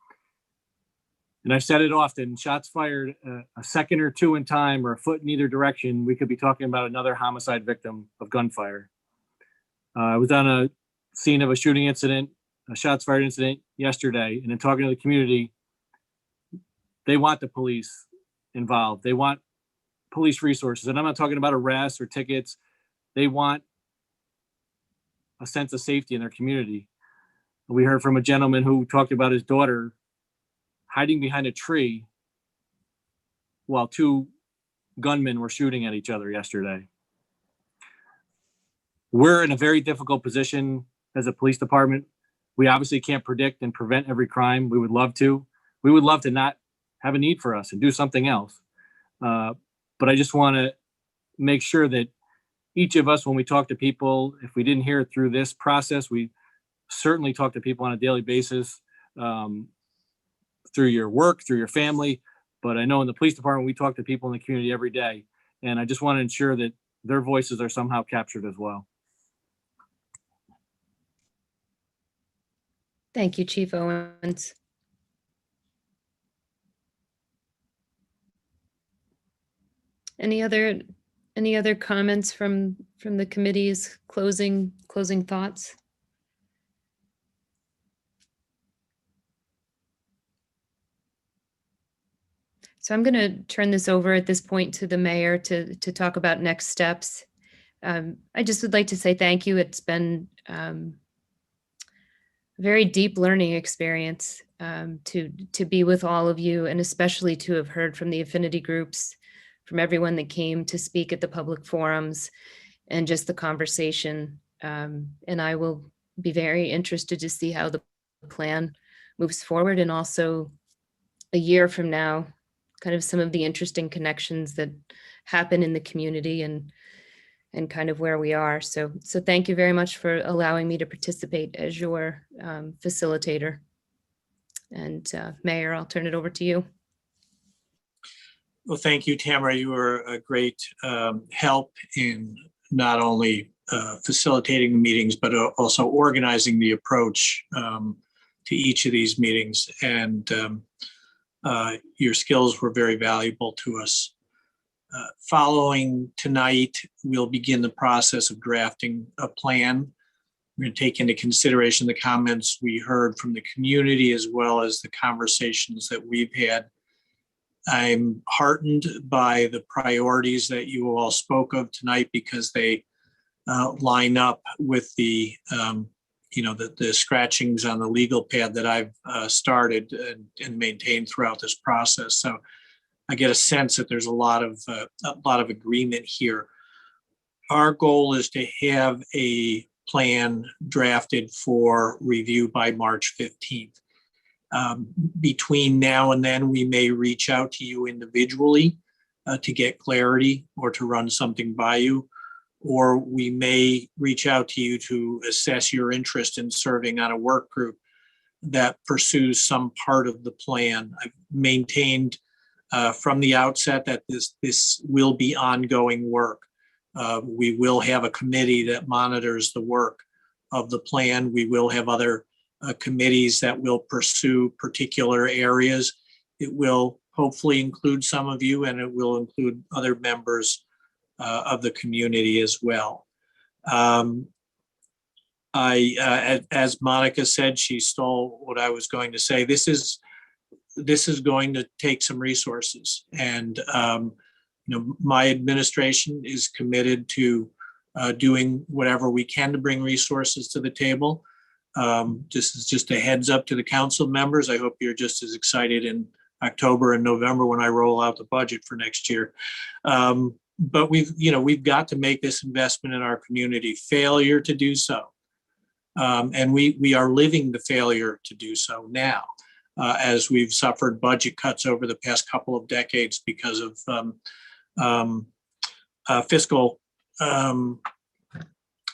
And I've said it often, shots fired a second or 2 in time or a foot in either direction, we could be talking about another homicide victim of gunfire. I was on a scene of a shooting incident, a shots fired incident yesterday, and in talking to the community, they want the police involved. They want police resources. And I'm not talking about arrests or tickets. They want a sense of safety in their community. We heard from a gentleman who talked about his daughter hiding behind a tree while 2 gunmen were shooting at each other yesterday. We're in a very difficult position as a police department. We obviously can't predict and prevent every crime. We would love to. We would love to not have a need for us and do something else. But I just want to make sure that each of us, when we talk to people, if we didn't hear it through this process, we certainly talk to people on a daily basis, through your work, through your family. But I know in the police department, we talk to people in the community every day. And I just want to ensure that their voices are somehow captured as well. Thank you, Chief Owens. Any other comments from the committee's closing thoughts? So I'm going to turn this over at this point to the mayor to talk about next steps. I just would like to say thank you. It's been a very deep learning experience to be with all of you, and especially to have heard from the affinity groups, from everyone that came to speak at the public forums, and just the conversation. And I will be very interested to see how the plan moves forward, and also a year from now, kind of some of the interesting connections that happen in the community and kind of where we are. So thank you very much for allowing me to participate as your facilitator. And Mayor, I'll turn it over to you. Well, thank you, Tamara. You were a great help in not only facilitating the meetings, but also organizing the approach to each of these meetings. And your skills were very valuable to us. Following tonight, we'll begin the process of drafting a plan. We're going to take into consideration the comments we heard from the community, as well as the conversations that we've had. I'm heartened by the priorities that you all spoke of tonight, because they line up with the the scratchings on the legal pad that I've started and maintained throughout this process. So I get a sense that there's a lot of agreement here. Our goal is to have a plan drafted for review by March 15th. Between now and then, we may reach out to you individually to get clarity or to run something by you, or we may reach out to you to assess your interest in serving on a work group that pursues some part of the plan. I've maintained from the outset that this will be ongoing work. We will have a committee that monitors the work of the plan. We will have other committees that will pursue particular areas. It will hopefully include some of you, and it will include other members of the community as well. As Monica said, she stole what I was going to say. This is going to take some resources, and my administration is committed to doing whatever we can to bring resources to the table. This is just a heads up to the council members. I hope you're just as excited in October and November when I roll out the budget for next year. But we've got to make this investment in our community. Failure to do so, and we are living the failure to do so now, as we've suffered budget cuts over the past couple of decades because of fiscal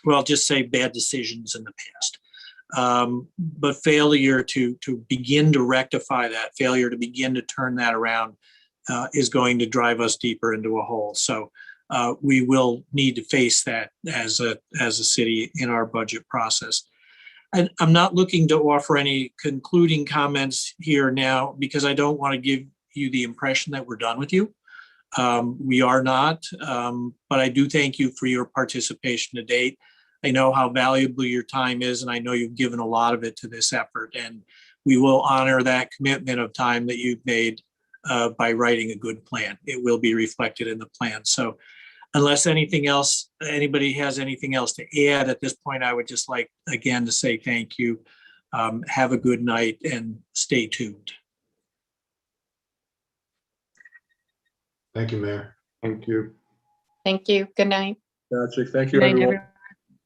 well, just say bad decisions in the past. But failure to begin to rectify that, failure to begin to turn that around is going to drive us deeper into a hole. So we will need to face that as a city in our budget process. And I'm not looking to offer any concluding comments here now because I don't want to give you the impression that we're done with you. We are not, but I do thank you for your participation to date. I know how valuable your time is, and I know you've given a lot of it to this effort, and we will honor that commitment of time that you've made by writing a good plan. It will be reflected in the plan. So unless anything else, anybody has anything else to add at this point, I would just like, again, to say thank you. Have a good night and stay tuned. Thank you, Mayor. Thank you. Thank you. Good night. Patrick, thank you, Good night, everyone. everyone.